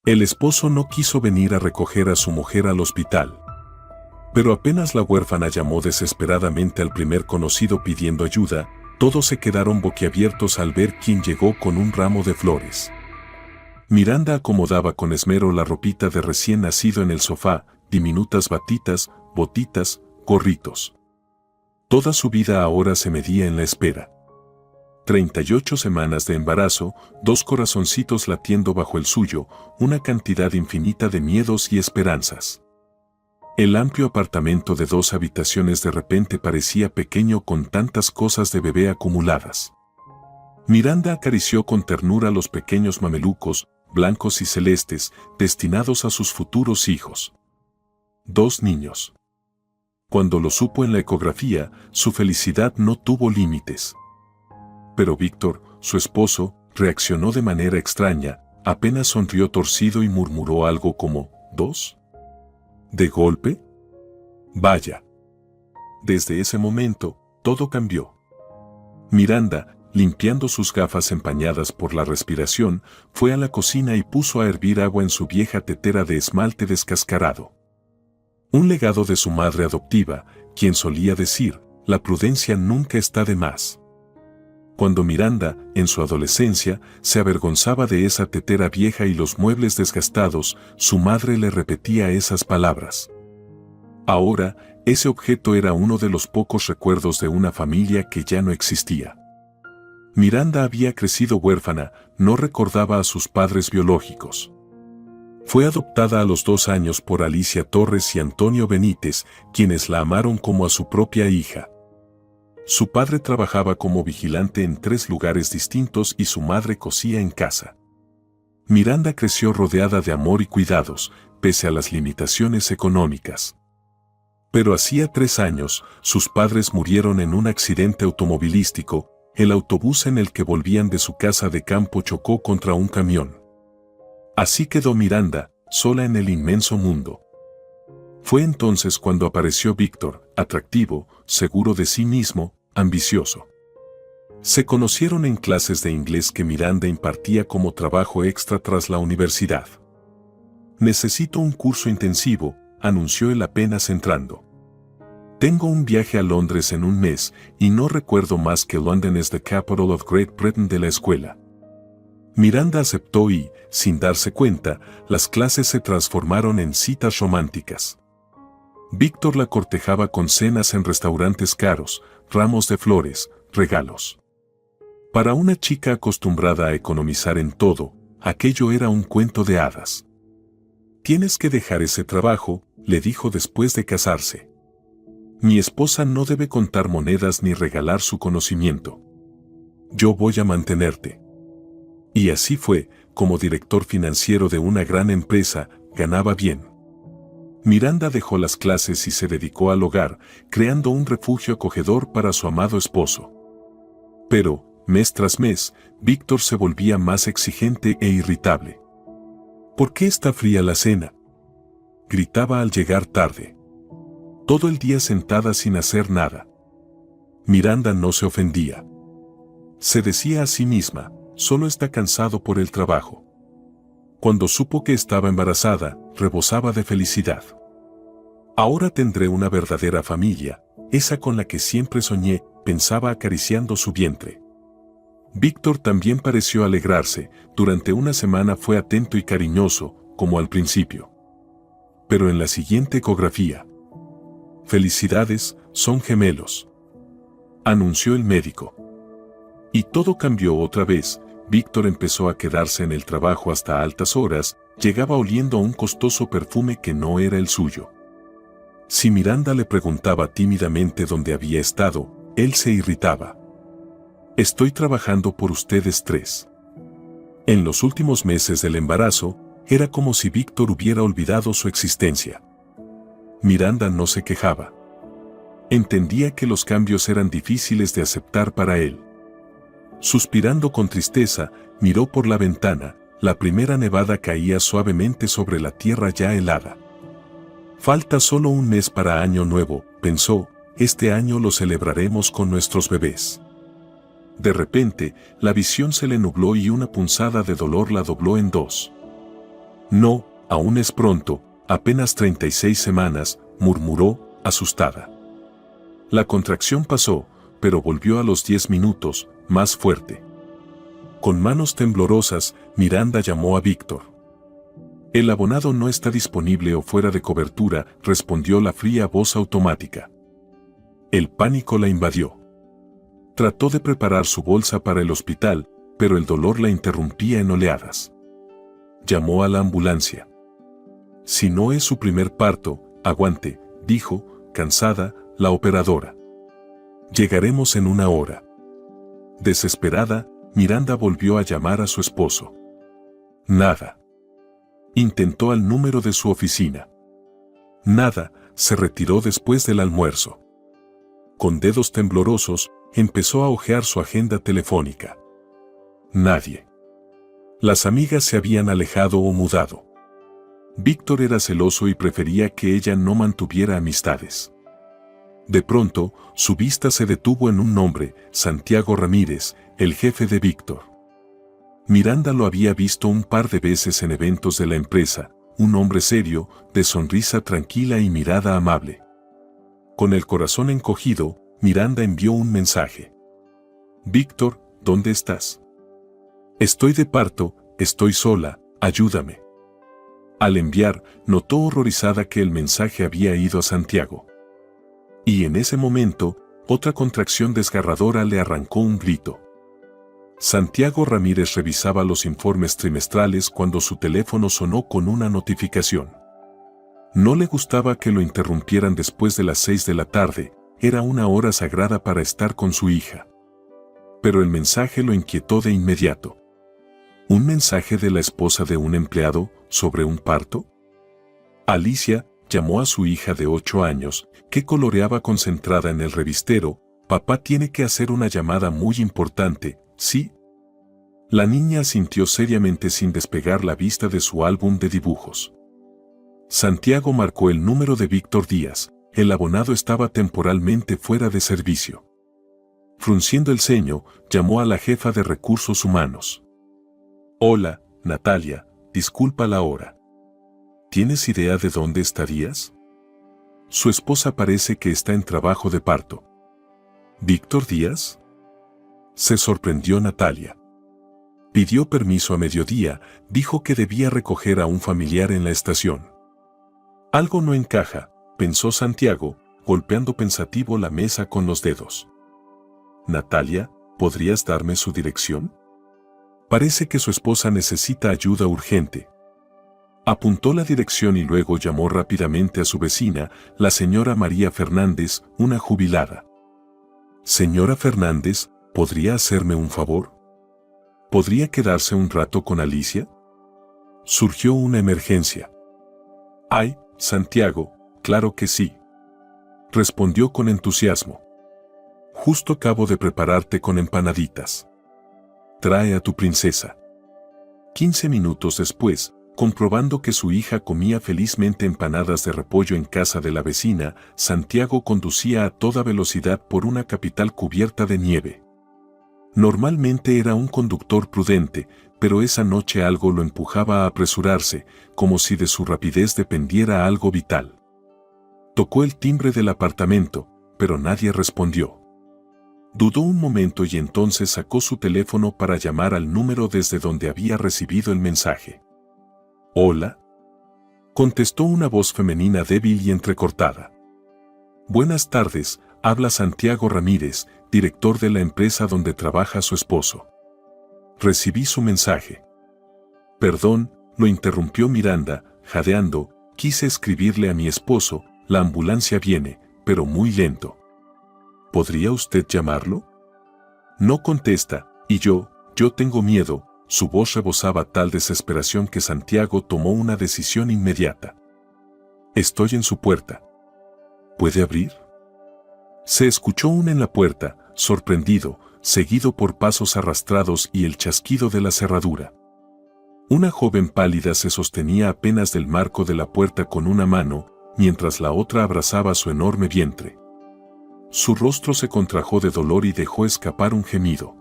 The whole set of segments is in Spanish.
El esposo no quiso venir a recoger a su mujer al hospital. Pero apenas la huérfana llamó desesperadamente al primer conocido pidiendo ayuda, todos se quedaron boquiabiertos al ver quién llegó con un ramo de flores. Miranda acomodaba con esmero la ropita de recién nacido en el sofá, diminutas batitas, botitas, gorritos. Toda su vida ahora se medía en la espera. 38 semanas de embarazo, 2 corazoncitos latiendo bajo el suyo, una cantidad infinita de miedos y esperanzas. El amplio apartamento de 2 habitaciones de repente parecía pequeño con tantas cosas de bebé acumuladas. Miranda acarició con ternura los pequeños mamelucos, blancos y celestes, destinados a sus futuros hijos. 2 niños. Cuando lo supo en la ecografía, su felicidad no tuvo límites. Pero Víctor, su esposo, reaccionó de manera extraña, apenas sonrió torcido y murmuró algo como, ¿2? ¿De golpe? Vaya. Desde ese momento, todo cambió. Miranda, limpiando sus gafas empañadas por la respiración, fue a la cocina y puso a hervir agua en su vieja tetera de esmalte descascarado. Un legado de su madre adoptiva, quien solía decir, la prudencia nunca está de más. Cuando Miranda, en su adolescencia, se avergonzaba de esa tetera vieja y los muebles desgastados, su madre le repetía esas palabras. Ahora, ese objeto era uno de los pocos recuerdos de una familia que ya no existía. Miranda había crecido huérfana, no recordaba a sus padres biológicos. Fue adoptada a los 2 años por Alicia Torres y Antonio Benítez, quienes la amaron como a su propia hija. Su padre trabajaba como vigilante en 3 lugares distintos y su madre cosía en casa. Miranda creció rodeada de amor y cuidados, pese a las limitaciones económicas. Pero hacía 3 años, sus padres murieron en un accidente automovilístico, el autobús en el que volvían de su casa de campo chocó contra un camión. Así quedó Miranda, sola en el inmenso mundo. Fue entonces cuando apareció Víctor, atractivo, seguro de sí mismo, ambicioso. Se conocieron en clases de inglés que Miranda impartía como trabajo extra tras la universidad. Necesito un curso intensivo, anunció él apenas entrando. Tengo un viaje a Londres en un mes y no recuerdo más que London is the capital of Great Britain de la escuela. Miranda aceptó y, sin darse cuenta, las clases se transformaron en citas románticas. Víctor la cortejaba con cenas en restaurantes caros, ramos de flores, regalos. Para una chica acostumbrada a economizar en todo, aquello era un cuento de hadas. Tienes que dejar ese trabajo, le dijo después de casarse. Mi esposa no debe contar monedas ni regalar su conocimiento. Yo voy a mantenerte. Y así fue, como director financiero de una gran empresa, ganaba bien. Miranda dejó las clases y se dedicó al hogar, creando un refugio acogedor para su amado esposo. Pero, mes tras mes, Víctor se volvía más exigente e irritable. ¿Por qué está fría la cena?, gritaba al llegar tarde. Todo el día sentada sin hacer nada. Miranda no se ofendía. Se decía a sí misma, solo está cansado por el trabajo. Cuando supo que estaba embarazada, rebosaba de felicidad. Ahora tendré una verdadera familia, esa con la que siempre soñé, pensaba acariciando su vientre. Víctor también pareció alegrarse, durante una semana fue atento y cariñoso, como al principio. Pero en la siguiente ecografía. Felicidades, son gemelos, anunció el médico. Y todo cambió otra vez. Víctor empezó a quedarse en el trabajo hasta altas horas, llegaba oliendo a un costoso perfume que no era el suyo. Si Miranda le preguntaba tímidamente dónde había estado, él se irritaba. Estoy trabajando por ustedes 3. En los últimos meses del embarazo, era como si Víctor hubiera olvidado su existencia. Miranda no se quejaba. Entendía que los cambios eran difíciles de aceptar para él. Suspirando con tristeza, miró por la ventana, la primera nevada caía suavemente sobre la tierra ya helada. Falta solo un mes para Año Nuevo, pensó, este año lo celebraremos con nuestros bebés. De repente, la visión se le nubló y una punzada de dolor la dobló en 2. No, aún es pronto, apenas 36 semanas, murmuró, asustada. La contracción pasó, pero volvió a los 10 minutos, más fuerte. Con manos temblorosas, Miranda llamó a Víctor. El abonado no está disponible o fuera de cobertura, respondió la fría voz automática. El pánico la invadió. Trató de preparar su bolsa para el hospital, pero el dolor la interrumpía en oleadas. Llamó a la ambulancia. Si no es su primer parto, aguante, dijo, cansada, la operadora. Llegaremos en 1 hora. Desesperada, Miranda volvió a llamar a su esposo. Nada. Intentó al número de su oficina. Nada, se retiró después del almuerzo. Con dedos temblorosos, empezó a hojear su agenda telefónica. Nadie. Las amigas se habían alejado o mudado. Víctor era celoso y prefería que ella no mantuviera amistades. De pronto, su vista se detuvo en un nombre, Santiago Ramírez, el jefe de Víctor. Miranda lo había visto un par de veces en eventos de la empresa, un hombre serio, de sonrisa tranquila y mirada amable. Con el corazón encogido, Miranda envió un mensaje. Víctor, ¿dónde estás? Estoy de parto, estoy sola, ayúdame. Al enviar, notó horrorizada que el mensaje había ido a Santiago. Y en ese momento, otra contracción desgarradora le arrancó un grito. Santiago Ramírez revisaba los informes trimestrales cuando su teléfono sonó con una notificación. No le gustaba que lo interrumpieran después de las 6 de la tarde, era una hora sagrada para estar con su hija. Pero el mensaje lo inquietó de inmediato. ¿Un mensaje de la esposa de un empleado sobre un parto? Alicia llamó a su hija de 8 años, que coloreaba concentrada en el revistero. Papá tiene que hacer una llamada muy importante, ¿sí? La niña asintió seriamente sin despegar la vista de su álbum de dibujos. Santiago marcó el número de Víctor Díaz, el abonado estaba temporalmente fuera de servicio. Frunciendo el ceño, llamó a la jefa de recursos humanos. Hola, Natalia, disculpa la hora. ¿Tienes idea de dónde estarías? Su esposa parece que está en trabajo de parto. ¿Víctor Díaz? Se sorprendió Natalia. Pidió permiso a mediodía, dijo que debía recoger a un familiar en la estación. Algo no encaja, pensó Santiago, golpeando pensativo la mesa con los dedos. Natalia, ¿podrías darme su dirección? Parece que su esposa necesita ayuda urgente. Apuntó la dirección y luego llamó rápidamente a su vecina, la señora María Fernández, una jubilada. Señora Fernández, ¿podría hacerme un favor? ¿Podría quedarse un rato con Alicia? Surgió una emergencia. Ay, Santiago, claro que sí. Respondió con entusiasmo. Justo acabo de prepararte con empanaditas. Trae a tu princesa. 15 minutos después, comprobando que su hija comía felizmente empanadas de repollo en casa de la vecina, Santiago conducía a toda velocidad por una capital cubierta de nieve. Normalmente era un conductor prudente, pero esa noche algo lo empujaba a apresurarse, como si de su rapidez dependiera algo vital. Tocó el timbre del apartamento, pero nadie respondió. Dudó un momento y entonces sacó su teléfono para llamar al número desde donde había recibido el mensaje. «Hola», contestó una voz femenina débil y entrecortada. «Buenas tardes, habla Santiago Ramírez, director de la empresa donde trabaja su esposo. Recibí su mensaje». «Perdón», lo interrumpió Miranda, jadeando, «quise escribirle a mi esposo, la ambulancia viene, pero muy lento. ¿Podría usted llamarlo?» «No contesta, y yo tengo miedo». Su voz rebosaba tal desesperación que Santiago tomó una decisión inmediata. «Estoy en su puerta. ¿Puede abrir?» Se escuchó un en la puerta, sorprendido, seguido por pasos arrastrados y el chasquido de la cerradura. Una joven pálida se sostenía apenas del marco de la puerta con una mano, mientras la otra abrazaba su enorme vientre. Su rostro se contrajo de dolor y dejó escapar un gemido.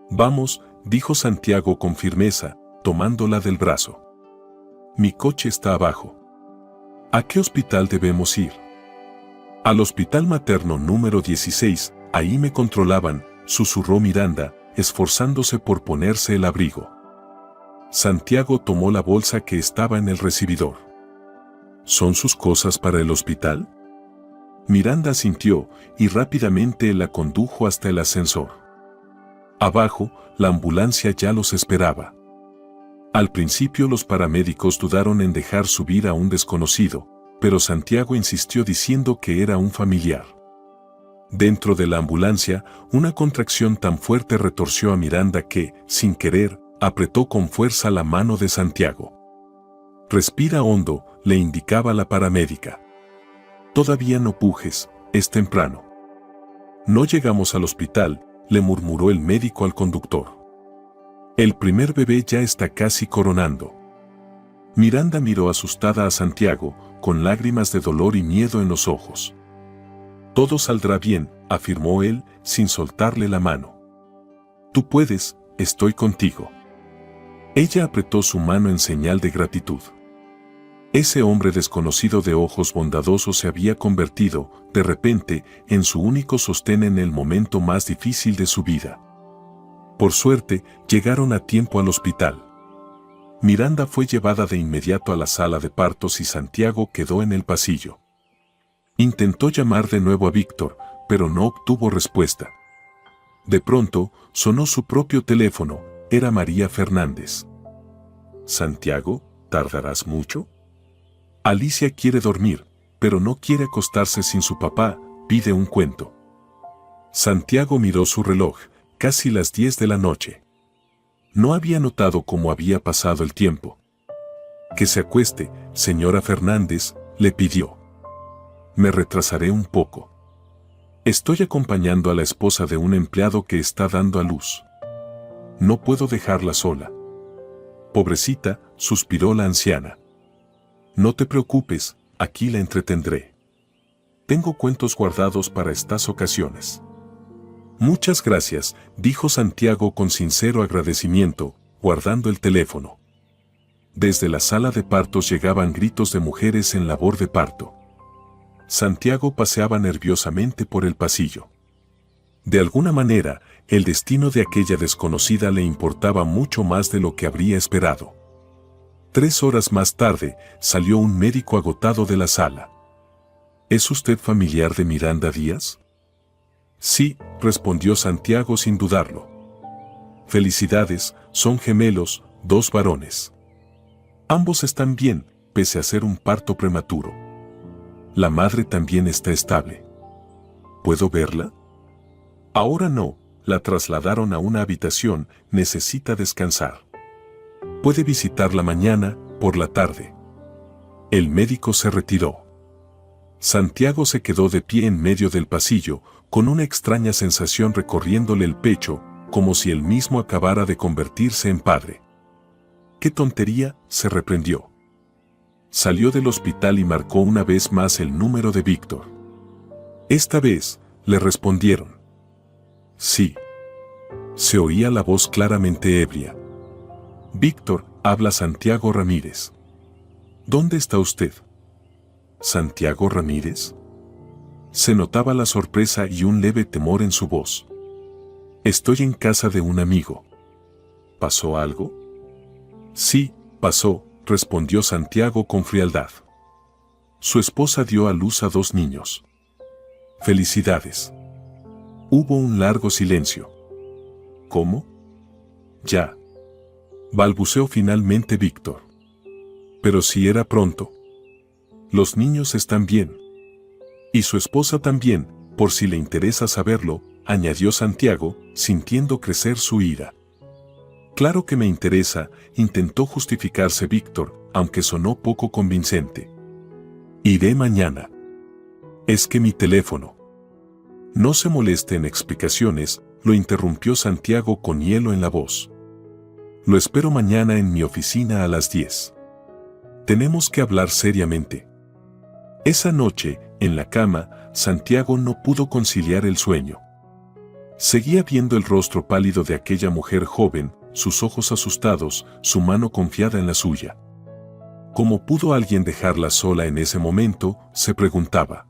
«Vamos», dijo Santiago con firmeza, tomándola del brazo. mi coche está abajo. ¿A qué hospital debemos ir? Al hospital materno número 16, ahí me controlaban, susurró Miranda, esforzándose por ponerse el abrigo. Santiago tomó la bolsa que estaba en el recibidor. ¿Son sus cosas para el hospital? Miranda asintió y rápidamente la condujo hasta el ascensor. Abajo, la ambulancia ya los esperaba. Al principio los paramédicos dudaron en dejar subir a un desconocido, pero Santiago insistió diciendo que era un familiar. Dentro de la ambulancia, una contracción tan fuerte retorció a Miranda que, sin querer, apretó con fuerza la mano de Santiago. Respira hondo, le indicaba la paramédica. Todavía no pujes, es temprano. No llegamos al hospital, le murmuró el médico al conductor. El primer bebé ya está casi coronando. Miranda miró asustada a Santiago, con lágrimas de dolor y miedo en los ojos. Todo saldrá bien, afirmó él, sin soltarle la mano. Tú puedes, estoy contigo. Ella apretó su mano en señal de gratitud. Ese hombre desconocido de ojos bondadosos se había convertido, de repente, en su único sostén en el momento más difícil de su vida. Por suerte, llegaron a tiempo al hospital. Miranda fue llevada de inmediato a la sala de partos y Santiago quedó en el pasillo. Intentó llamar de nuevo a Víctor, pero no obtuvo respuesta. De pronto, sonó su propio teléfono, era María Fernández. «Santiago, ¿tardarás mucho?» Alicia quiere dormir, pero no quiere acostarse sin su papá, pide un cuento. Santiago miró su reloj, casi las 10 de la noche. No había notado cómo había pasado el tiempo. «Que se acueste, señora Fernández», le pidió. «Me retrasaré un poco. Estoy acompañando a la esposa de un empleado que está dando a luz. No puedo dejarla sola». «Pobrecita», suspiró la anciana. «No te preocupes, aquí la entretendré. Tengo cuentos guardados para estas ocasiones». «Muchas gracias», dijo Santiago con sincero agradecimiento, guardando el teléfono. Desde la sala de partos llegaban gritos de mujeres en labor de parto. Santiago paseaba nerviosamente por el pasillo. De alguna manera, el destino de aquella desconocida le importaba mucho más de lo que habría esperado. 3 horas más tarde, salió un médico agotado de la sala. ¿Es usted familiar de Miranda Díaz? Sí, respondió Santiago sin dudarlo. Felicidades, son gemelos, 2 varones. Ambos están bien, pese a ser un parto prematuro. La madre también está estable. ¿Puedo verla? Ahora no, la trasladaron a una habitación, necesita descansar. Puede visitarla mañana, por la tarde. El médico se retiró. Santiago se quedó de pie en medio del pasillo, con una extraña sensación recorriéndole el pecho, como si él mismo acabara de convertirse en padre. ¡Qué tontería!, se reprendió. Salió del hospital y marcó una vez más el número de Víctor. Esta vez, le respondieron. Sí. Se oía la voz claramente ebria. Víctor, habla Santiago Ramírez. ¿Dónde está usted? ¿Santiago Ramírez? Se notaba la sorpresa y un leve temor en su voz. Estoy en casa de un amigo. ¿Pasó algo? Sí, pasó, respondió Santiago con frialdad. Su esposa dio a luz a 2 niños. Felicidades. Hubo un largo silencio. ¿Cómo? Ya. Balbuceó finalmente Víctor. Pero si era pronto. Los niños están bien. Y su esposa también, por si le interesa saberlo, añadió Santiago, sintiendo crecer su ira. Claro que me interesa, intentó justificarse Víctor, aunque sonó poco convincente. Iré mañana. Es que mi teléfono. No se moleste en explicaciones, lo interrumpió Santiago con hielo en la voz. Lo espero mañana en mi oficina a las 10. Tenemos que hablar seriamente. Esa noche, en la cama, Santiago no pudo conciliar el sueño. Seguía viendo el rostro pálido de aquella mujer joven, sus ojos asustados, su mano confiada en la suya. ¿Cómo pudo alguien dejarla sola en ese momento?, se preguntaba.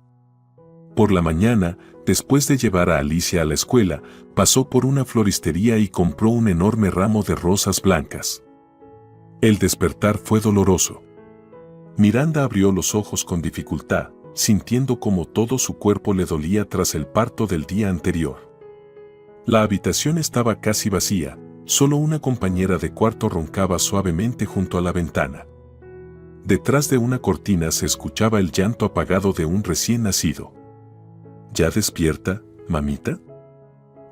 Por la mañana, después de llevar a Alicia a la escuela, pasó por una floristería y compró un enorme ramo de rosas blancas. El despertar fue doloroso. Miranda abrió los ojos con dificultad, sintiendo como todo su cuerpo le dolía tras el parto del día anterior. La habitación estaba casi vacía, solo una compañera de cuarto roncaba suavemente junto a la ventana. Detrás de una cortina se escuchaba el llanto apagado de un recién nacido. ¿Ya despierta, mamita?,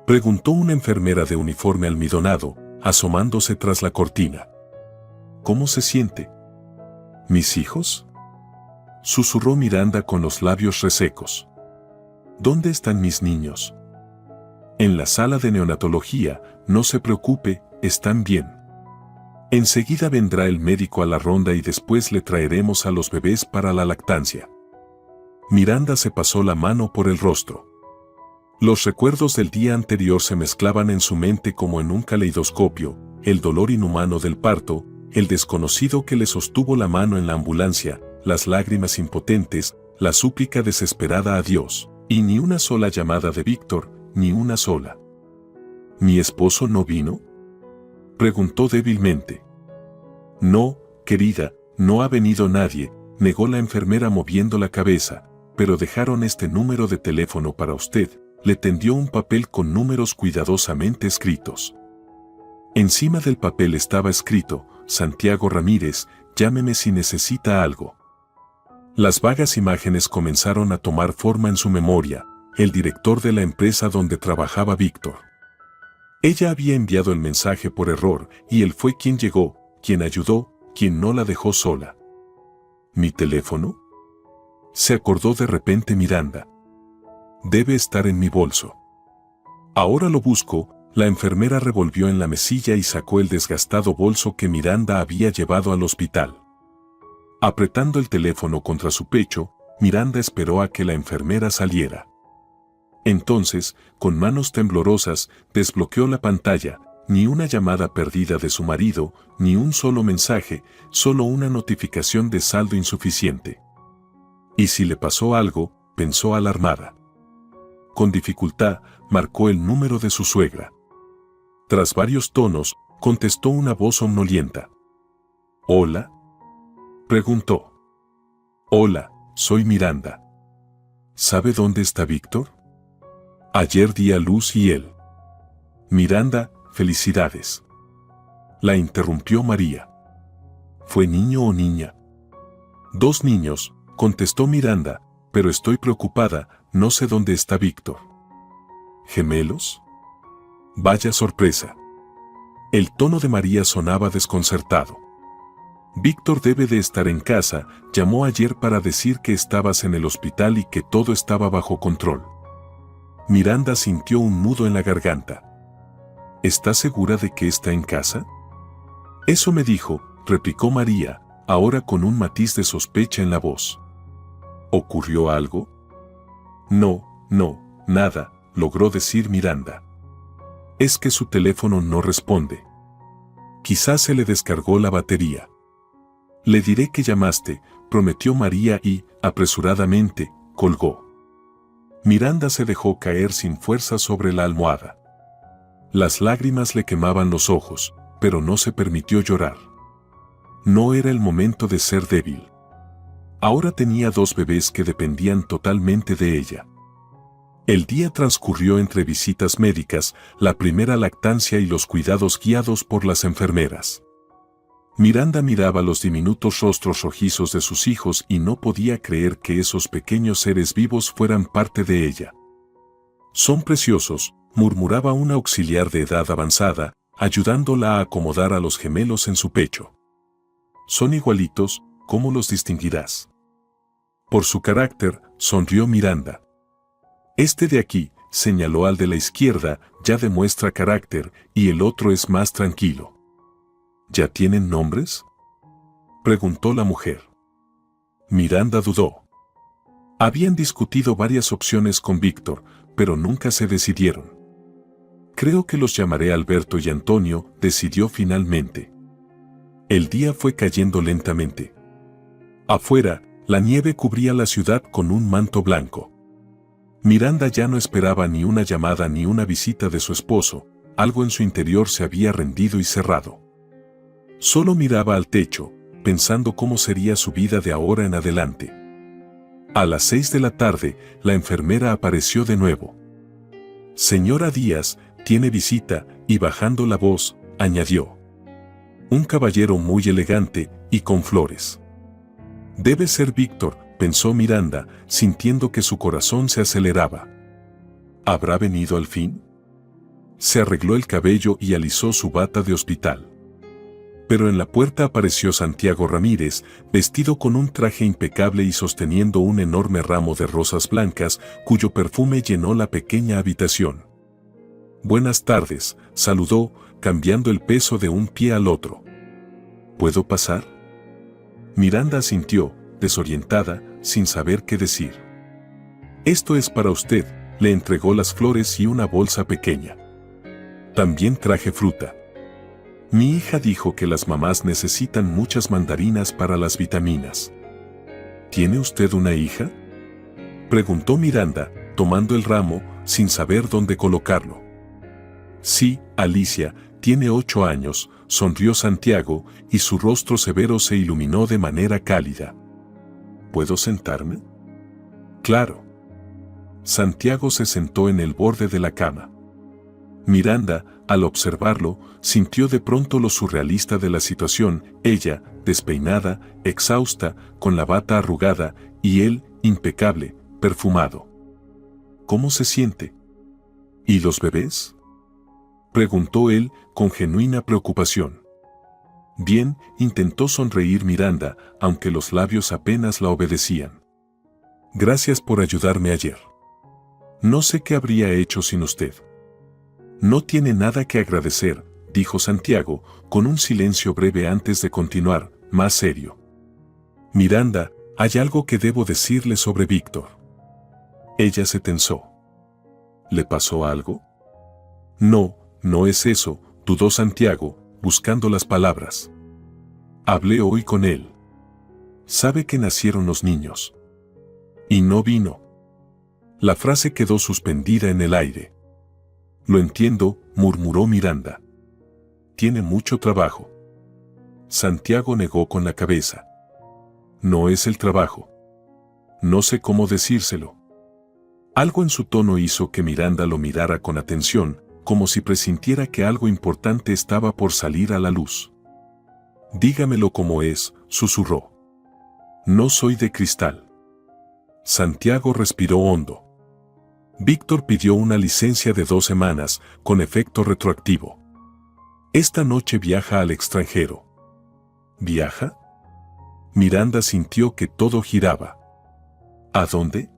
preguntó una enfermera de uniforme almidonado, asomándose tras la cortina. ¿Cómo se siente? ¿Mis hijos?, susurró Miranda con los labios resecos. ¿Dónde están mis niños? En la sala de neonatología, no se preocupe, están bien. Enseguida vendrá el médico a la ronda y después le traeremos a los bebés para la lactancia. Miranda se pasó la mano por el rostro. Los recuerdos del día anterior se mezclaban en su mente como en un caleidoscopio, el dolor inhumano del parto, el desconocido que le sostuvo la mano en la ambulancia, las lágrimas impotentes, la súplica desesperada a Dios, y ni una sola llamada de Víctor, ni una sola. ¿Mi esposo no vino?, preguntó débilmente. No, querida, no ha venido nadie, negó la enfermera moviendo la cabeza, pero dejaron este número de teléfono para usted. Le tendió un papel con números cuidadosamente escritos. Encima del papel estaba escrito: Santiago Ramírez, llámeme si necesita algo. Las vagas imágenes comenzaron a tomar forma en su memoria: el director de la empresa donde trabajaba Víctor. Ella había enviado el mensaje por error y él fue quien llegó, quien ayudó, quien no la dejó sola. ¿Mi teléfono?, se acordó de repente Miranda. Debe estar en mi bolso. Ahora lo busco. La enfermera revolvió en la mesilla y sacó el desgastado bolso que Miranda había llevado al hospital. Apretando el teléfono contra su pecho, Miranda esperó a que la enfermera saliera. Entonces, con manos temblorosas, desbloqueó la pantalla. Ni una llamada perdida de su marido, ni un solo mensaje, solo una notificación de saldo insuficiente. ¿Y si le pasó algo?, pensó alarmada. Con dificultad, marcó el número de su suegra. Tras varios tonos, contestó una voz somnolienta. ¿Hola?, preguntó. Hola, soy Miranda. ¿Sabe dónde está Víctor? Ayer di a luz y él. Miranda, felicidades. La interrumpió María. ¿Fue niño o niña? Dos niños, contestó Miranda, pero estoy preocupada, no sé dónde está Víctor. ¿Gemelos? Vaya sorpresa. El tono de María sonaba desconcertado. Víctor debe de estar en casa, llamó ayer para decir que estabas en el hospital y que todo estaba bajo control. Miranda sintió un nudo en la garganta. ¿Estás segura de que está en casa? Eso me dijo, replicó María, ahora con un matiz de sospecha en la voz. ¿Ocurrió algo? No, nada, logró decir Miranda. Es que su teléfono no responde. Quizás se le descargó la batería. Le diré que llamaste, prometió María y, apresuradamente, colgó. Miranda se dejó caer sin fuerza sobre la almohada. Las lágrimas le quemaban los ojos, pero no se permitió llorar. No era el momento de ser débil. Ahora tenía dos bebés que dependían totalmente de ella. El día transcurrió entre visitas médicas, la primera lactancia y los cuidados guiados por las enfermeras. Miranda miraba los diminutos rostros rojizos de sus hijos y no podía creer que esos pequeños seres vivos fueran parte de ella. Son preciosos, murmuraba una auxiliar de edad avanzada, ayudándola a acomodar a los gemelos en su pecho. Son igualitos, ¿cómo los distinguirás? Por su carácter, sonrió Miranda. Este de aquí, señaló al de la izquierda, ya demuestra carácter, y el otro es más tranquilo. ¿Ya tienen nombres?, preguntó la mujer. Miranda dudó. Habían discutido varias opciones con Víctor, pero nunca se decidieron. Creo que los llamaré Alberto y Antonio, decidió finalmente. El día fue cayendo lentamente. Afuera, la nieve cubría la ciudad con un manto blanco. Miranda ya no esperaba ni una llamada ni una visita de su esposo, algo en su interior se había rendido y cerrado. Solo miraba al techo, pensando cómo sería su vida de ahora en adelante. A las 6 de la tarde, la enfermera apareció de nuevo. «Señora Díaz, tiene visita», y bajando la voz, añadió. «Un caballero muy elegante y con flores». «Debe ser Víctor», pensó Miranda, sintiendo que su corazón se aceleraba. ¿Habrá venido al fin? Se arregló el cabello y alisó su bata de hospital. Pero en la puerta apareció Santiago Ramírez, vestido con un traje impecable y sosteniendo un enorme ramo de rosas blancas, cuyo perfume llenó la pequeña habitación. «Buenas tardes», saludó, cambiando el peso de un pie al otro. «¿Puedo pasar?» Miranda asintió, desorientada, sin saber qué decir. «Esto es para usted», le entregó las flores y una bolsa pequeña. «También traje fruta. Mi hija dijo que las mamás necesitan muchas mandarinas para las vitaminas». «¿Tiene usted una hija?», preguntó Miranda, tomando el ramo, sin saber dónde colocarlo. «Sí, Alicia, tiene 8 años», sonrió Santiago, y su rostro severo se iluminó de manera cálida. «¿Puedo sentarme?». «Claro». Santiago se sentó en el borde de la cama. Miranda, al observarlo, sintió de pronto lo surrealista de la situación, ella, despeinada, exhausta, con la bata arrugada, y él, impecable, perfumado. «¿Cómo se siente?». «¿Y los bebés?», preguntó él, con genuina preocupación. «Bien», intentó sonreír Miranda, aunque los labios apenas la obedecían. «Gracias por ayudarme ayer. No sé qué habría hecho sin usted». «No tiene nada que agradecer», dijo Santiago, con un silencio breve antes de continuar, más serio. «Miranda, hay algo que debo decirle sobre Víctor». Ella se tensó. «¿Le pasó algo?». «No, no es eso», dudó Santiago, buscando las palabras. «Hablé hoy con él. Sabe que nacieron los niños. Y no vino». La frase quedó suspendida en el aire. «Lo entiendo», murmuró Miranda. «Tiene mucho trabajo». Santiago negó con la cabeza. «No es el trabajo. No sé cómo decírselo». Algo en su tono hizo que Miranda lo mirara con atención, como si presintiera que algo importante estaba por salir a la luz. «Dígamelo como es», susurró. «No soy de cristal». Santiago respiró hondo. Víctor pidió una licencia de 2 semanas, con efecto retroactivo. Esta noche viaja al extranjero. ¿Viaja? Miranda sintió que todo giraba. ¿A dónde?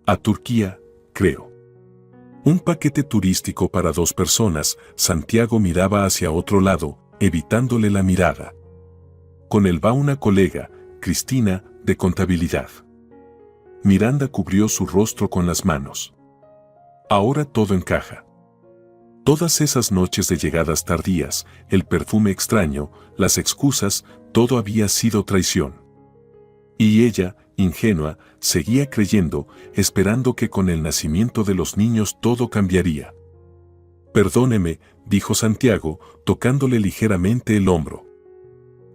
A Turquía, creo. Un paquete turístico para 2 personas. Santiago miraba hacia otro lado, evitándole la mirada. Con él va una colega, Cristina, de contabilidad. Miranda cubrió su rostro con las manos. Ahora todo encaja. Todas esas noches de llegadas tardías, el perfume extraño, las excusas, todo había sido traición. Y ella, ingenua, seguía creyendo, esperando que con el nacimiento de los niños todo cambiaría. «Perdóneme», dijo Santiago, tocándole ligeramente el hombro.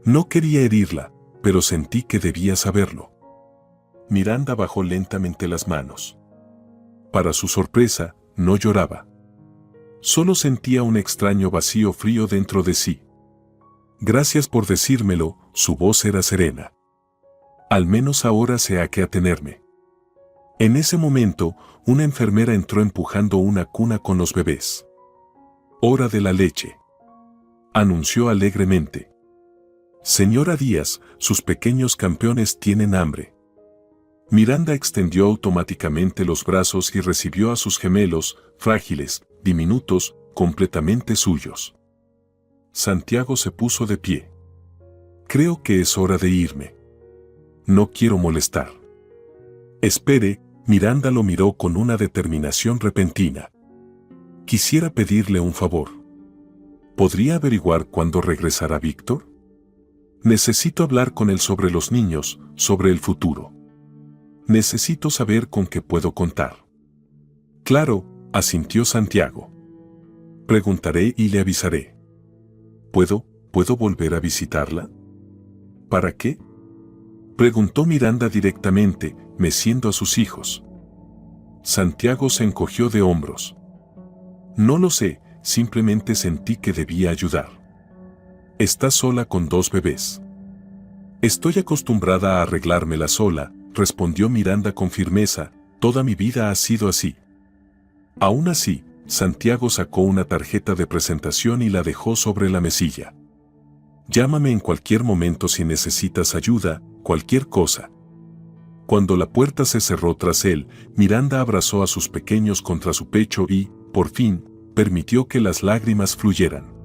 «No quería herirla, pero sentí que debía saberlo». Miranda bajó lentamente las manos. Para su sorpresa, no lloraba. Solo sentía un extraño vacío frío dentro de sí. «Gracias por decírmelo», su voz era serena. «Al menos ahora sé a qué atenerme». En ese momento, una enfermera entró empujando una cuna con los bebés. «Hora de la leche», anunció alegremente. «Señora Díaz, sus pequeños campeones tienen hambre». Miranda extendió automáticamente los brazos y recibió a sus gemelos, frágiles, diminutos, completamente suyos. Santiago se puso de pie. «Creo que es hora de irme. No quiero molestar». «Espere», Miranda lo miró con una determinación repentina. «Quisiera pedirle un favor. ¿Podría averiguar cuándo regresará Víctor?». Necesito hablar con él sobre los niños, sobre el futuro. Necesito saber con qué puedo contar. Claro, asintió Santiago. Preguntaré y le avisaré. ¿Puedo volver a visitarla? ¿Para qué? Preguntó Miranda directamente, meciendo a sus hijos. Santiago se encogió de hombros. No lo sé, simplemente sentí que debía ayudar. Estás sola con 2 bebés. Estoy acostumbrada a arreglármela sola, respondió Miranda con firmeza, toda mi vida ha sido así. Aún así, Santiago sacó una tarjeta de presentación y la dejó sobre la mesilla. Llámame en cualquier momento si necesitas ayuda, cualquier cosa. Cuando la puerta se cerró tras él, Miranda abrazó a sus pequeños contra su pecho y, por fin, permitió que las lágrimas fluyeran.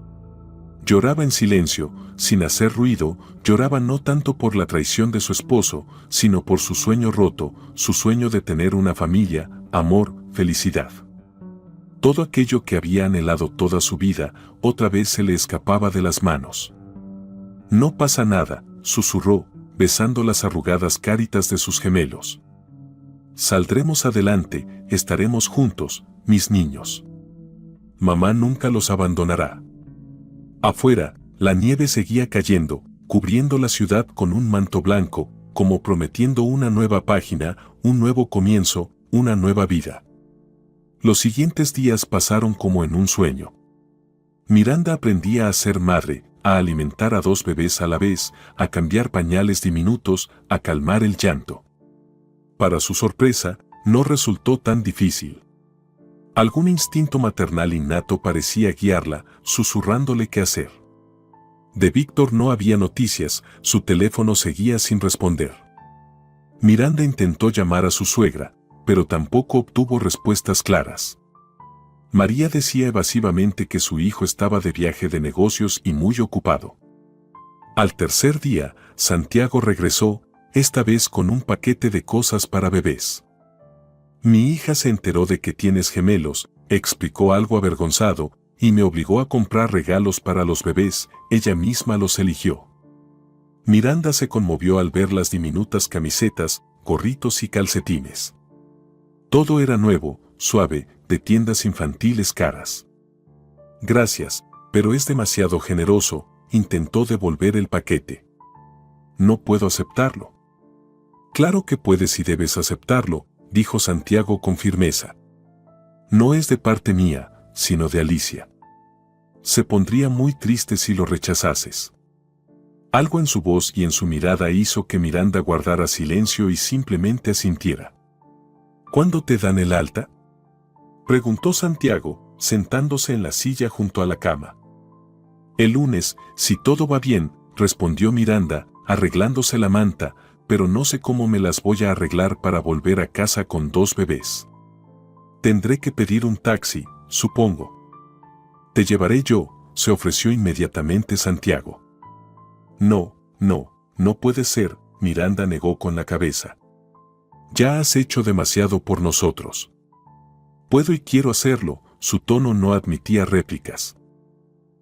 Lloraba en silencio, sin hacer ruido, lloraba no tanto por la traición de su esposo, sino por su sueño roto, su sueño de tener una familia, amor, felicidad. Todo aquello que había anhelado toda su vida, otra vez se le escapaba de las manos. No pasa nada, susurró, besando las arrugadas caritas de sus gemelos. Saldremos adelante, estaremos juntos, mis niños. Mamá nunca los abandonará. Afuera, la nieve seguía cayendo, cubriendo la ciudad con un manto blanco, como prometiendo una nueva página, un nuevo comienzo, una nueva vida. Los siguientes días pasaron como en un sueño. Miranda aprendía a ser madre, a alimentar a 2 bebés a la vez, a cambiar pañales diminutos, a calmar el llanto. Para su sorpresa, no resultó tan difícil. Algún instinto maternal innato parecía guiarla, susurrándole qué hacer. De Víctor no había noticias, su teléfono seguía sin responder. Miranda intentó llamar a su suegra, pero tampoco obtuvo respuestas claras. María decía evasivamente que su hijo estaba de viaje de negocios y muy ocupado. Al tercer día, Santiago regresó, esta vez con un paquete de cosas para bebés. Mi hija se enteró de que tienes gemelos, explicó algo avergonzado, y me obligó a comprar regalos para los bebés, ella misma los eligió. Miranda se conmovió al ver las diminutas camisetas, gorritos y calcetines. Todo era nuevo, suave, de tiendas infantiles caras. Gracias, pero es demasiado generoso, intentó devolver el paquete. No puedo aceptarlo. Claro que puedes y debes aceptarlo, dijo Santiago con firmeza. No es de parte mía, sino de Alicia. Se pondría muy triste si lo rechazases. Algo en su voz y en su mirada hizo que Miranda guardara silencio y simplemente asintiera. ¿Cuándo te dan el alta?, preguntó Santiago, sentándose en la silla junto a la cama. El lunes, si todo va bien, respondió Miranda, arreglándose la manta, pero no sé cómo me las voy a arreglar para volver a casa con 2 bebés. Tendré que pedir un taxi, supongo. Te llevaré yo, se ofreció inmediatamente Santiago. No puede ser, Miranda negó con la cabeza. Ya has hecho demasiado por nosotros. Puedo y quiero hacerlo, su tono no admitía réplicas.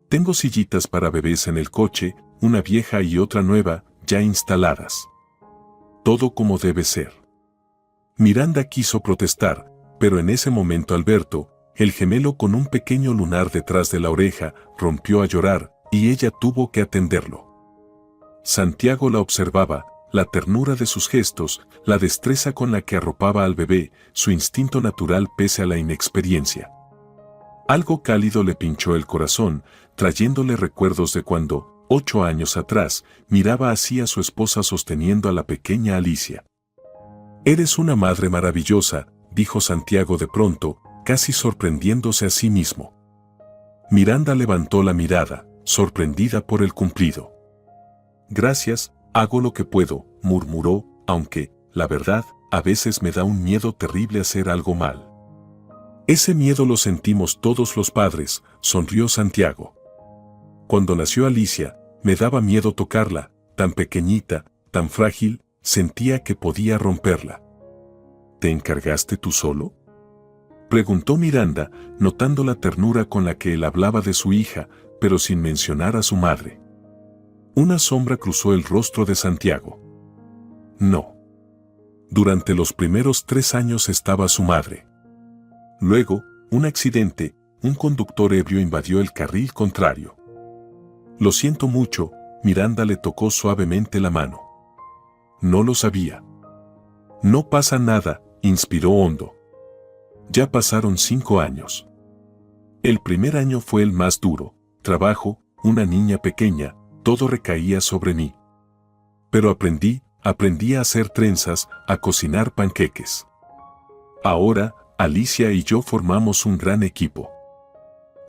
Tengo sillitas para bebés en el coche, una vieja y otra nueva, ya instaladas. Todo como debe ser. Miranda quiso protestar, pero en ese momento Alberto, el gemelo con un pequeño lunar detrás de la oreja, rompió a llorar, y ella tuvo que atenderlo. Santiago la observaba, la ternura de sus gestos, la destreza con la que arropaba al bebé, su instinto natural pese a la inexperiencia. Algo cálido le pinchó el corazón, trayéndole recuerdos de cuando, 8 años atrás, miraba así a su esposa sosteniendo a la pequeña Alicia. Eres una madre maravillosa, dijo Santiago de pronto, casi sorprendiéndose a sí mismo. Miranda levantó la mirada, sorprendida por el cumplido. Gracias, hago lo que puedo, murmuró, aunque, la verdad, a veces me da un miedo terrible hacer algo mal. Ese miedo lo sentimos todos los padres, sonrió Santiago. Cuando nació Alicia, me daba miedo tocarla, tan pequeñita, tan frágil, sentía que podía romperla. ¿Te encargaste tú solo?, preguntó Miranda, notando la ternura con la que él hablaba de su hija, pero sin mencionar a su madre. Una sombra cruzó el rostro de Santiago. No. Durante los primeros 3 años estaba su madre. Luego, un accidente, un conductor ebrio invadió el carril contrario. Lo siento mucho, Miranda le tocó suavemente la mano. No lo sabía. No pasa nada, inspiró hondo. Ya pasaron 5 años. El primer año fue el más duro, trabajo, una niña pequeña, todo recaía sobre mí. Pero aprendí a hacer trenzas, a cocinar panqueques. Ahora, Alicia y yo formamos un gran equipo.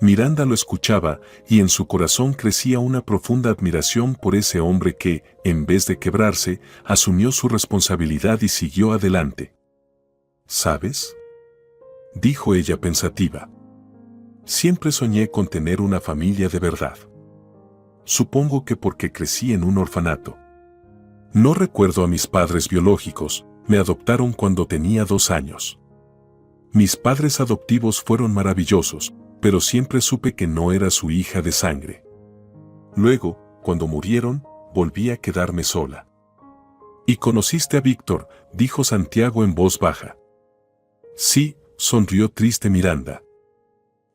Miranda lo escuchaba y en su corazón crecía una profunda admiración por ese hombre que, en vez de quebrarse, asumió su responsabilidad y siguió adelante. ¿Sabes?, dijo ella pensativa. Siempre soñé con tener una familia de verdad. Supongo que porque crecí en un orfanato. No recuerdo a mis padres biológicos, me adoptaron cuando tenía 2 años. Mis padres adoptivos fueron maravillosos, pero siempre supe que no era su hija de sangre. Luego, cuando murieron, volví a quedarme sola. ¿Y conociste a Víctor?, dijo Santiago en voz baja. Sí, sonrió triste Miranda.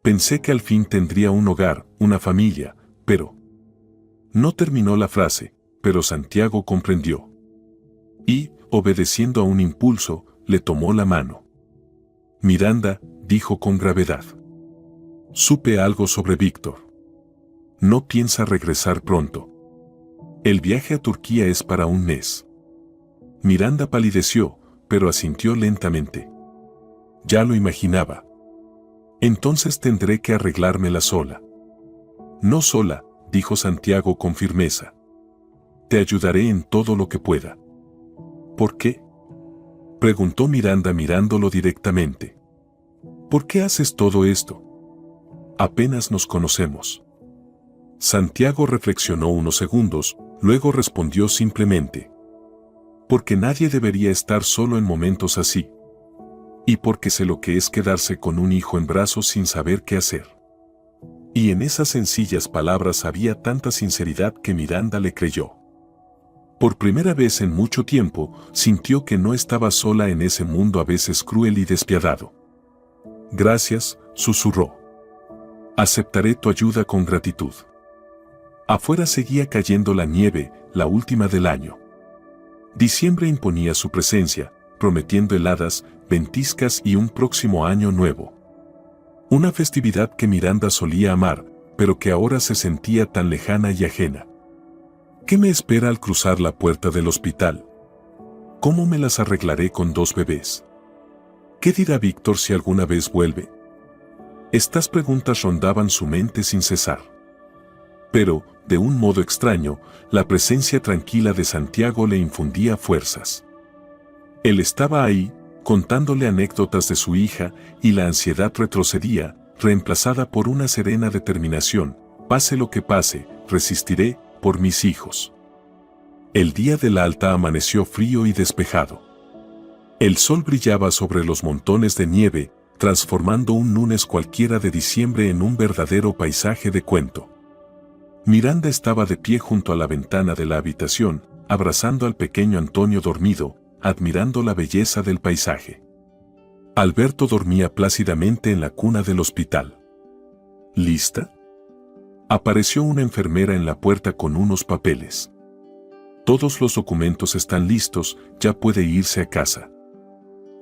Pensé que al fin tendría un hogar, una familia, pero... No terminó la frase, pero Santiago comprendió. Y, obedeciendo a un impulso, le tomó la mano. Miranda, dijo con gravedad. Supe algo sobre Víctor. No piensa regresar pronto. El viaje a Turquía es para un mes. Miranda palideció, pero asintió lentamente. Ya lo imaginaba. Entonces tendré que arreglármela sola. No sola, dijo Santiago con firmeza. Te ayudaré en todo lo que pueda. ¿Por qué?, preguntó Miranda mirándolo directamente. ¿Por qué haces todo esto? Apenas nos conocemos. Santiago reflexionó unos segundos, luego respondió simplemente. Porque nadie debería estar solo en momentos así. Y porque sé lo que es quedarse con un hijo en brazos sin saber qué hacer. Y en esas sencillas palabras había tanta sinceridad que Miranda le creyó. Por primera vez en mucho tiempo, sintió que no estaba sola en ese mundo a veces cruel y despiadado. Gracias, susurró. Aceptaré tu ayuda con gratitud. Afuera seguía cayendo la nieve, la última del año. Diciembre imponía su presencia, prometiendo heladas, ventiscas y un próximo año nuevo. Una festividad que Miranda solía amar, pero que ahora se sentía tan lejana y ajena. ¿Qué me espera al cruzar la puerta del hospital? ¿Cómo me las arreglaré con 2 bebés? ¿Qué dirá Víctor si alguna vez vuelve? Estas preguntas rondaban su mente sin cesar. Pero, de un modo extraño, la presencia tranquila de Santiago le infundía fuerzas. Él estaba ahí, contándole anécdotas de su hija, y la ansiedad retrocedía, reemplazada por una serena determinación. Pase lo que pase, resistiré, por mis hijos. El día del alta amaneció frío y despejado. El sol brillaba sobre los montones de nieve, transformando un lunes cualquiera de diciembre en un verdadero paisaje de cuento. Miranda estaba de pie junto a la ventana de la habitación, abrazando al pequeño Antonio dormido, admirando la belleza del paisaje. Alberto dormía plácidamente en la cuna del hospital. ¿Lista?, apareció una enfermera en la puerta con unos papeles. Todos los documentos están listos, ya puede irse a casa.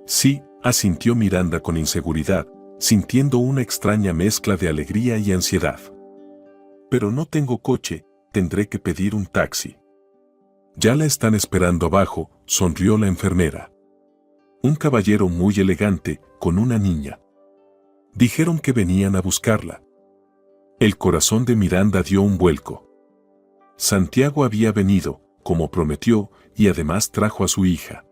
Sí, asintió Miranda con inseguridad, sintiendo una extraña mezcla de alegría y ansiedad. Pero no tengo coche, tendré que pedir un taxi. Ya la están esperando abajo, sonrió la enfermera. Un caballero muy elegante, con una niña. Dijeron que venían a buscarla. El corazón de Miranda dio un vuelco. Santiago había venido, como prometió, y además trajo a su hija.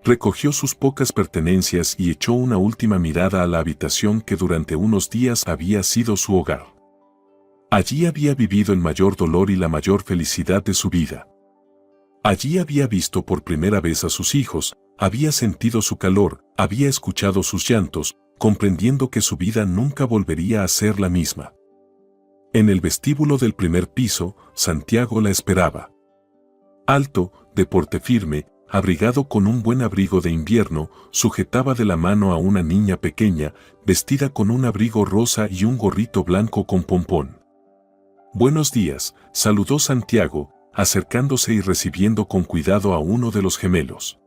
Recogió sus pocas pertenencias y echó una última mirada a la habitación que durante unos días había sido su hogar. Allí había vivido el mayor dolor y la mayor felicidad de su vida. Allí había visto por primera vez a sus hijos, había sentido su calor, había escuchado sus llantos, comprendiendo que su vida nunca volvería a ser la misma. En el vestíbulo del primer piso, Santiago la esperaba. Alto, de porte firme, abrigado con un buen abrigo de invierno, sujetaba de la mano a una niña pequeña, vestida con un abrigo rosa y un gorrito blanco con pompón. «Buenos días», saludó Santiago, acercándose y recibiendo con cuidado a uno de los gemelos.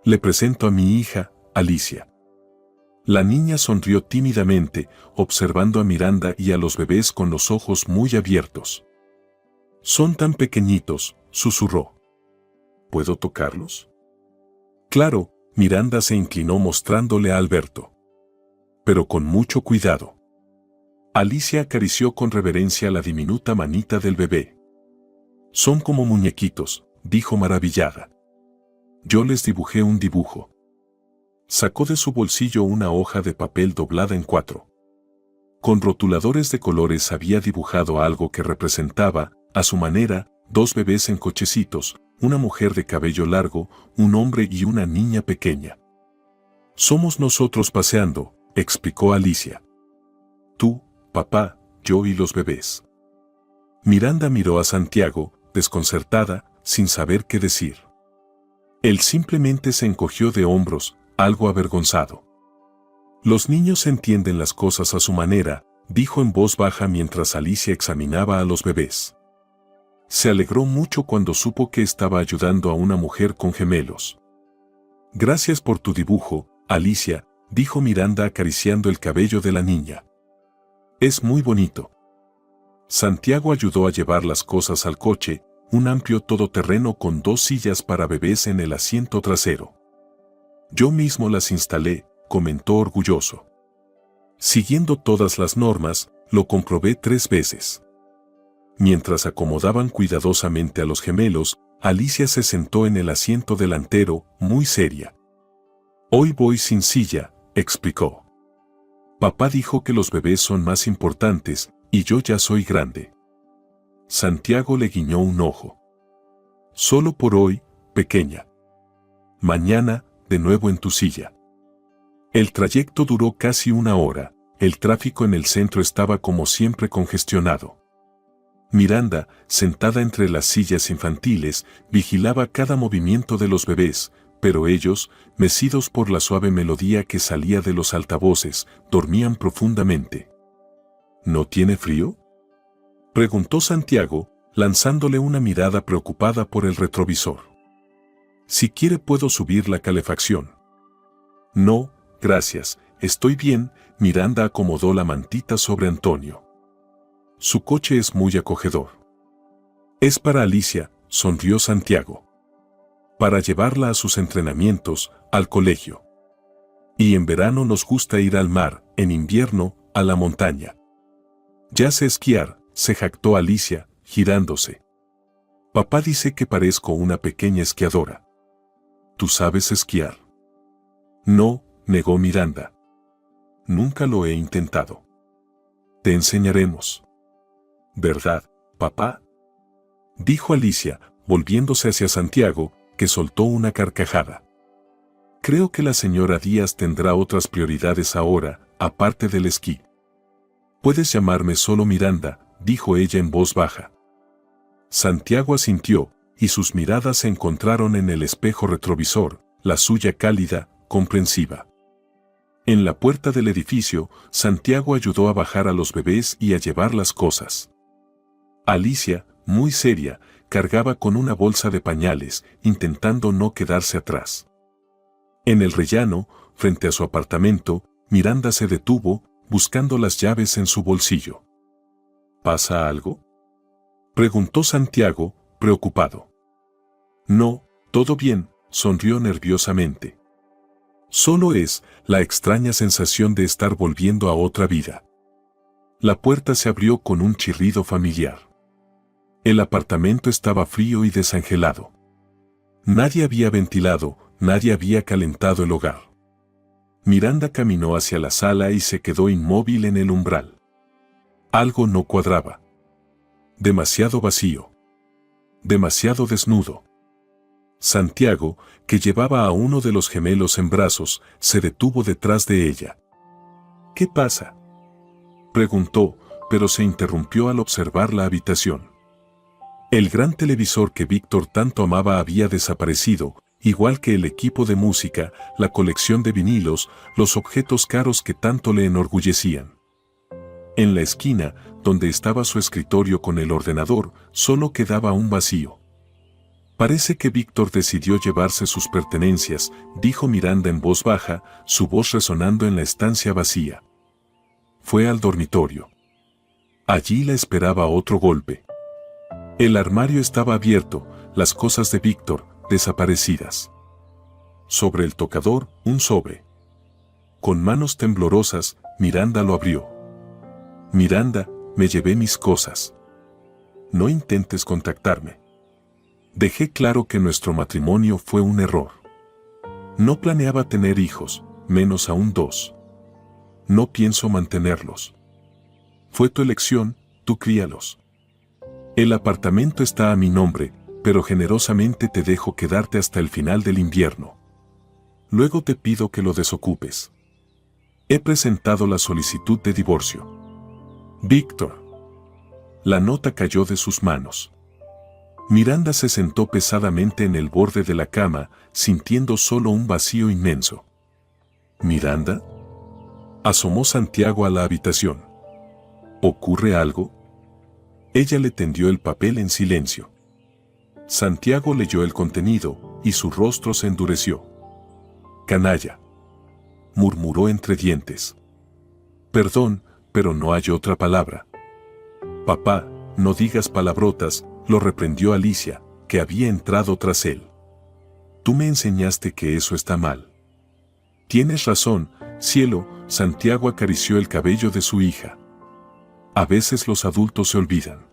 «Le presento a mi hija, Alicia». La niña sonrió tímidamente, observando a Miranda y a los bebés con los ojos muy abiertos. «Son tan pequeñitos», susurró. ¿Puedo tocarlos? Claro, Miranda se inclinó mostrándole a Alberto. Pero con mucho cuidado. Alicia acarició con reverencia la diminuta manita del bebé. Son como muñequitos, dijo maravillada. Yo les dibujé un dibujo. Sacó de su bolsillo una hoja de papel doblada en 4. Con rotuladores de colores había dibujado algo que representaba, a su manera, 2 bebés en cochecitos, una mujer de cabello largo, un hombre y una niña pequeña. Somos nosotros paseando, explicó Alicia. Tú, papá, yo y los bebés. Miranda miró a Santiago, desconcertada, sin saber qué decir. Él simplemente se encogió de hombros, algo avergonzado. Los niños entienden las cosas a su manera, dijo en voz baja mientras Alicia examinaba a los bebés. Se alegró mucho cuando supo que estaba ayudando a una mujer con gemelos. Gracias por tu dibujo, Alicia, dijo Miranda acariciando el cabello de la niña. Es muy bonito. Santiago ayudó a llevar las cosas al coche, un amplio todoterreno con 2 sillas para bebés en el asiento trasero. Yo mismo las instalé, comentó orgulloso. Siguiendo todas las normas, lo comprobé 3 veces. Mientras acomodaban cuidadosamente a los gemelos, Alicia se sentó en el asiento delantero, muy seria. Hoy voy sin silla, explicó. Papá dijo que los bebés son más importantes, y yo ya soy grande. Santiago le guiñó un ojo. Solo por hoy, pequeña. Mañana, de nuevo en tu silla. El trayecto duró casi 1 hora, el tráfico en el centro estaba como siempre congestionado. Miranda, sentada entre las sillas infantiles, vigilaba cada movimiento de los bebés, pero ellos, mecidos por la suave melodía que salía de los altavoces, dormían profundamente. ¿No tiene frío?, preguntó Santiago, lanzándole una mirada preocupada por el retrovisor. Si quiere puedo subir la calefacción. No, gracias, estoy bien. Miranda acomodó la mantita sobre Antonio. Su coche es muy acogedor. Es para Alicia, sonrió Santiago. Para llevarla a sus entrenamientos, al colegio. Y en verano nos gusta ir al mar, en invierno, a la montaña. Ya sé esquiar, se jactó Alicia, girándose. Papá dice que parezco una pequeña esquiadora. ¿Tú sabes esquiar? No, negó Miranda. Nunca lo he intentado. Te enseñaremos. ¿Verdad, papá?, dijo Alicia, volviéndose hacia Santiago, que soltó una carcajada. Creo que la señora Díaz tendrá otras prioridades ahora, aparte del esquí. Puedes llamarme solo Miranda, dijo ella en voz baja. Santiago asintió, y sus miradas se encontraron en el espejo retrovisor, la suya cálida, comprensiva. En la puerta del edificio, Santiago ayudó a bajar a los bebés y a llevar las cosas. Alicia, muy seria, cargaba con una bolsa de pañales, intentando no quedarse atrás. En el rellano, frente a su apartamento, Miranda se detuvo, buscando las llaves en su bolsillo. ¿Pasa algo?, preguntó Santiago, preocupado. No, todo bien, sonrió nerviosamente. Solo es la extraña sensación de estar volviendo a otra vida. La puerta se abrió con un chirrido familiar. El apartamento estaba frío y desangelado. Nadie había ventilado, nadie había calentado el hogar. Miranda caminó hacia la sala y se quedó inmóvil en el umbral. Algo no cuadraba. Demasiado vacío. Demasiado desnudo. Santiago, que llevaba a uno de los gemelos en brazos, se detuvo detrás de ella. ¿Qué pasa?, preguntó, pero se interrumpió al observar la habitación. El gran televisor que Víctor tanto amaba había desaparecido, igual que el equipo de música, la colección de vinilos, los objetos caros que tanto le enorgullecían. En la esquina, donde estaba su escritorio con el ordenador, solo quedaba un vacío. Parece que Víctor decidió llevarse sus pertenencias, dijo Miranda en voz baja, su voz resonando en la estancia vacía. Fue al dormitorio. Allí la esperaba otro golpe. El armario estaba abierto, las cosas de Víctor, desaparecidas. Sobre el tocador, un sobre. Con manos temblorosas, Miranda lo abrió. Miranda, me llevé mis cosas. No intentes contactarme. Dejé claro que nuestro matrimonio fue un error. No planeaba tener hijos, menos aún 2. No pienso mantenerlos. Fue tu elección, tú críalos. El apartamento está a mi nombre, pero generosamente te dejo quedarte hasta el final del invierno. Luego te pido que lo desocupes. He presentado la solicitud de divorcio. Víctor. La nota cayó de sus manos. Miranda se sentó pesadamente en el borde de la cama, sintiendo solo un vacío inmenso. ¿Miranda? Asomó Santiago a la habitación. ¿Ocurre algo? Ella le tendió el papel en silencio. Santiago leyó el contenido, y su rostro se endureció. «Canalla», murmuró entre dientes. «Perdón, pero no hay otra palabra». «Papá, no digas palabrotas», lo reprendió Alicia, que había entrado tras él. «Tú me enseñaste que eso está mal». «Tienes razón, cielo», Santiago acarició el cabello de su hija. «A veces los adultos se olvidan».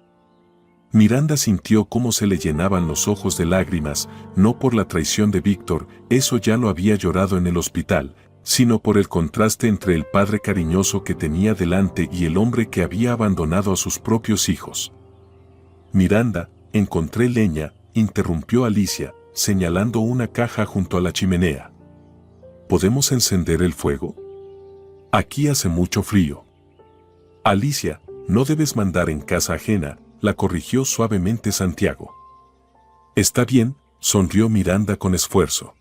Miranda sintió cómo se le llenaban los ojos de lágrimas, no por la traición de Víctor, eso ya lo había llorado en el hospital, sino por el contraste entre el padre cariñoso que tenía delante y el hombre que había abandonado a sus propios hijos. «Miranda, encontré leña», interrumpió Alicia, señalando una caja junto a la chimenea. «¿Podemos encender el fuego? Aquí hace mucho frío». «Alicia, no debes mandar en casa ajena», la corrigió suavemente Santiago. «Está bien», sonrió Miranda con esfuerzo.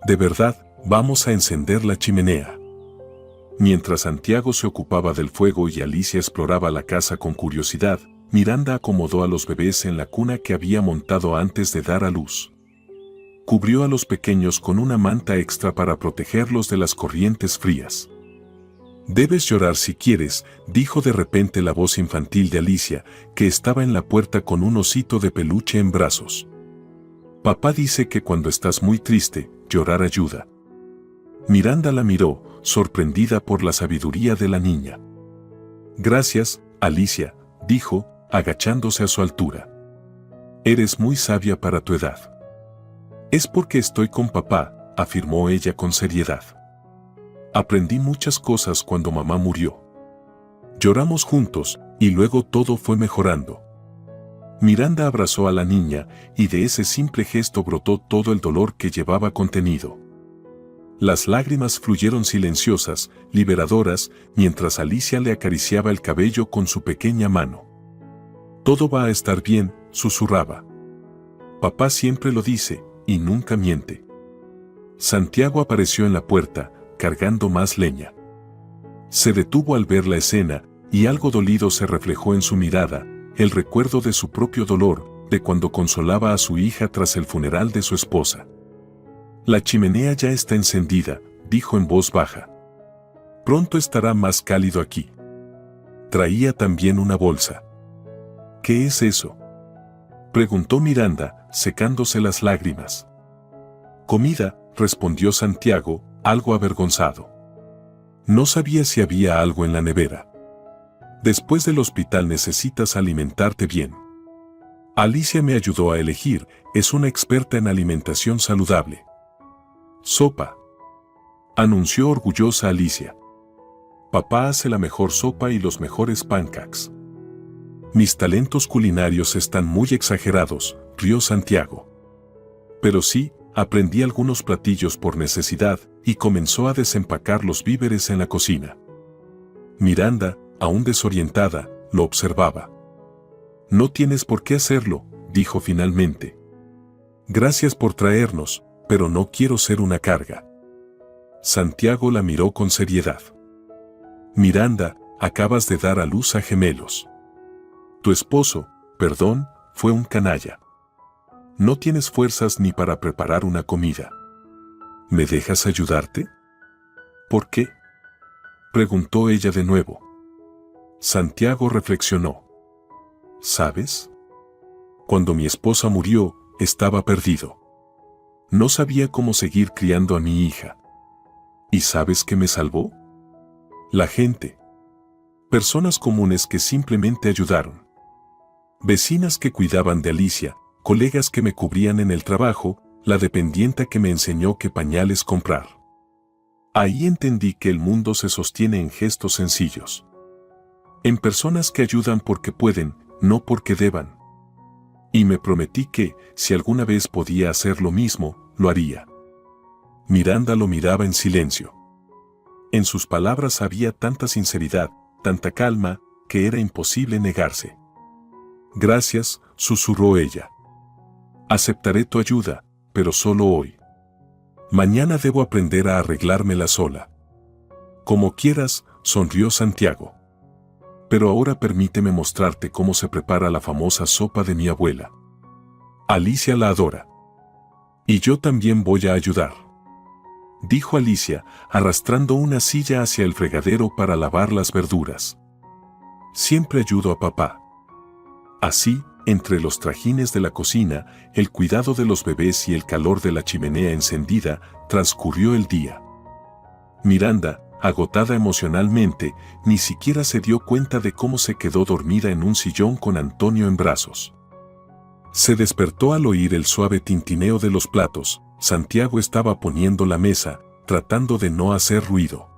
«De verdad, vamos a encender la chimenea». Mientras Santiago se ocupaba del fuego y Alicia exploraba la casa con curiosidad, Miranda acomodó a los bebés en la cuna que había montado antes de dar a luz. Cubrió a los pequeños con una manta extra para protegerlos de las corrientes frías. «Debes llorar si quieres», dijo de repente la voz infantil de Alicia, que estaba en la puerta con un osito de peluche en brazos. «Papá dice que cuando estás muy triste, llorar ayuda». Miranda la miró, sorprendida por la sabiduría de la niña. «Gracias, Alicia», dijo, agachándose a su altura. «Eres muy sabia para tu edad». «Es porque estoy con papá», afirmó ella con seriedad. «Aprendí muchas cosas cuando mamá murió. Lloramos juntos, y luego todo fue mejorando». Miranda abrazó a la niña, y de ese simple gesto brotó todo el dolor que llevaba contenido. Las lágrimas fluyeron silenciosas, liberadoras, mientras Alicia le acariciaba el cabello con su pequeña mano. «Todo va a estar bien», susurraba. «Papá siempre lo dice, y nunca miente». Santiago apareció en la puerta, cargando más leña. Se detuvo al ver la escena, y algo dolido se reflejó en su mirada, el recuerdo de su propio dolor, de cuando consolaba a su hija tras el funeral de su esposa. «La chimenea ya está encendida», dijo en voz baja. «Pronto estará más cálido aquí». Traía también una bolsa. «¿Qué es eso?», preguntó Miranda, secándose las lágrimas. «Comida», respondió Santiago, algo avergonzado. No sabía si había algo en la nevera. «Después del hospital necesitas alimentarte bien». Alicia me ayudó a elegir, es una experta en alimentación saludable. «Sopa», anunció orgullosa Alicia. «Papá hace la mejor sopa y los mejores pancakes». «Mis talentos culinarios están muy exagerados», rió Santiago. «Pero sí, aprendí algunos platillos por necesidad», y comenzó a desempacar los víveres en la cocina. «Miranda, aún desorientada, lo observaba. No tienes por qué hacerlo, dijo finalmente. Gracias por traernos, pero no quiero ser una carga. Santiago la miró con seriedad. Miranda, acabas de dar a luz a gemelos. Tu esposo, perdón, fue un canalla. No tienes fuerzas ni para preparar una comida. ¿Me dejas ayudarte? ¿Por qué?, preguntó ella de nuevo. Santiago reflexionó. ¿Sabes? Cuando mi esposa murió, estaba perdido. No sabía cómo seguir criando a mi hija. ¿Y sabes qué me salvó? La gente. Personas comunes que simplemente ayudaron. Vecinas que cuidaban de Alicia, colegas que me cubrían en el trabajo, la dependienta que me enseñó qué pañales comprar. Ahí entendí que el mundo se sostiene en gestos sencillos. En personas que ayudan porque pueden, no porque deban. Y me prometí que, si alguna vez podía hacer lo mismo, lo haría. Miranda lo miraba en silencio. En sus palabras había tanta sinceridad, tanta calma, que era imposible negarse. Gracias, susurró ella. Aceptaré tu ayuda, pero solo hoy. Mañana debo aprender a arreglármela sola. Como quieras, sonrió Santiago. Pero ahora permíteme mostrarte cómo se prepara la famosa sopa de mi abuela. Alicia la adora. Y yo también voy a ayudar, dijo Alicia, arrastrando una silla hacia el fregadero para lavar las verduras. Siempre ayudo a papá. Así, entre los trajines de la cocina, el cuidado de los bebés y el calor de la chimenea encendida, transcurrió el día. Miranda, agotada emocionalmente, ni siquiera se dio cuenta de cómo se quedó dormida en un sillón con Antonio en brazos. Se despertó al oír el suave tintineo de los platos. Santiago estaba poniendo la mesa, tratando de no hacer ruido.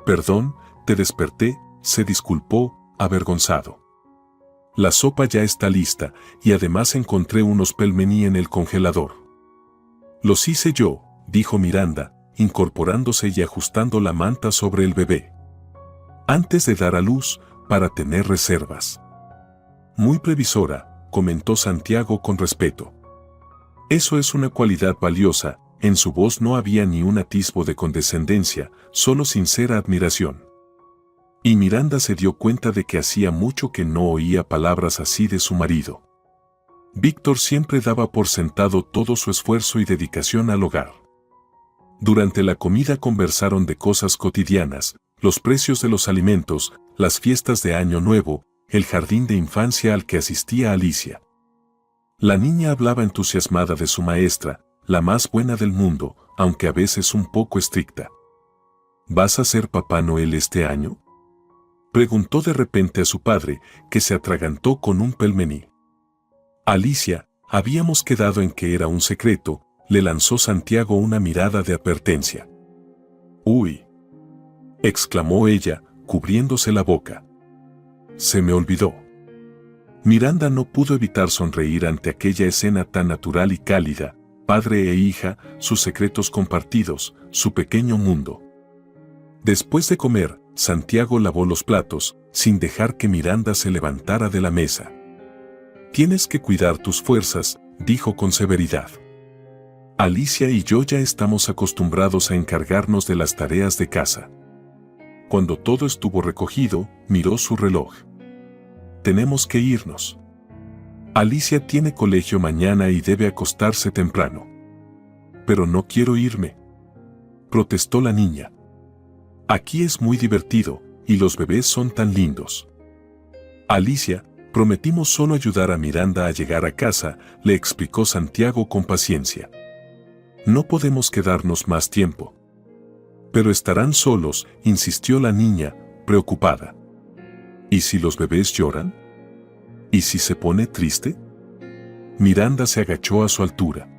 Perdón, te desperté, se disculpó, avergonzado. La sopa ya está lista, y además encontré unos pelmení en el congelador. Los hice yo, dijo Miranda, incorporándose y ajustando la manta sobre el bebé. Antes de dar a luz, para tener reservas. Muy previsora, comentó Santiago con respeto. Eso es una cualidad valiosa, en su voz no había ni un atisbo de condescendencia, solo sincera admiración. Y Miranda se dio cuenta de que hacía mucho que no oía palabras así de su marido. Víctor siempre daba por sentado todo su esfuerzo y dedicación al hogar. Durante la comida conversaron de cosas cotidianas, los precios de los alimentos, las fiestas de Año Nuevo, el jardín de infancia al que asistía Alicia. La niña hablaba entusiasmada de su maestra, la más buena del mundo, aunque a veces un poco estricta. ¿Vas a ser Papá Noel este año?, preguntó de repente a su padre, que se atragantó con un pelmení. Alicia, habíamos quedado en que era un secreto, le lanzó Santiago una mirada de advertencia. ¡Uy!, exclamó ella, cubriéndose la boca. Se me olvidó. Miranda no pudo evitar sonreír ante aquella escena tan natural y cálida, padre e hija, sus secretos compartidos, su pequeño mundo. Después de comer, Santiago lavó los platos, sin dejar que Miranda se levantara de la mesa. Tienes que cuidar tus fuerzas, dijo con severidad. Alicia y yo ya estamos acostumbrados a encargarnos de las tareas de casa. Cuando todo estuvo recogido, miró su reloj. Tenemos que irnos. Alicia tiene colegio mañana y debe acostarse temprano. Pero no quiero irme, protestó la niña. Aquí es muy divertido, y los bebés son tan lindos. Alicia, prometimos solo ayudar a Miranda a llegar a casa, le explicó Santiago con paciencia. No podemos quedarnos más tiempo. Pero estarán solos, insistió la niña, preocupada. ¿Y si los bebés lloran? ¿Y si se pone triste? Miranda se agachó a su altura.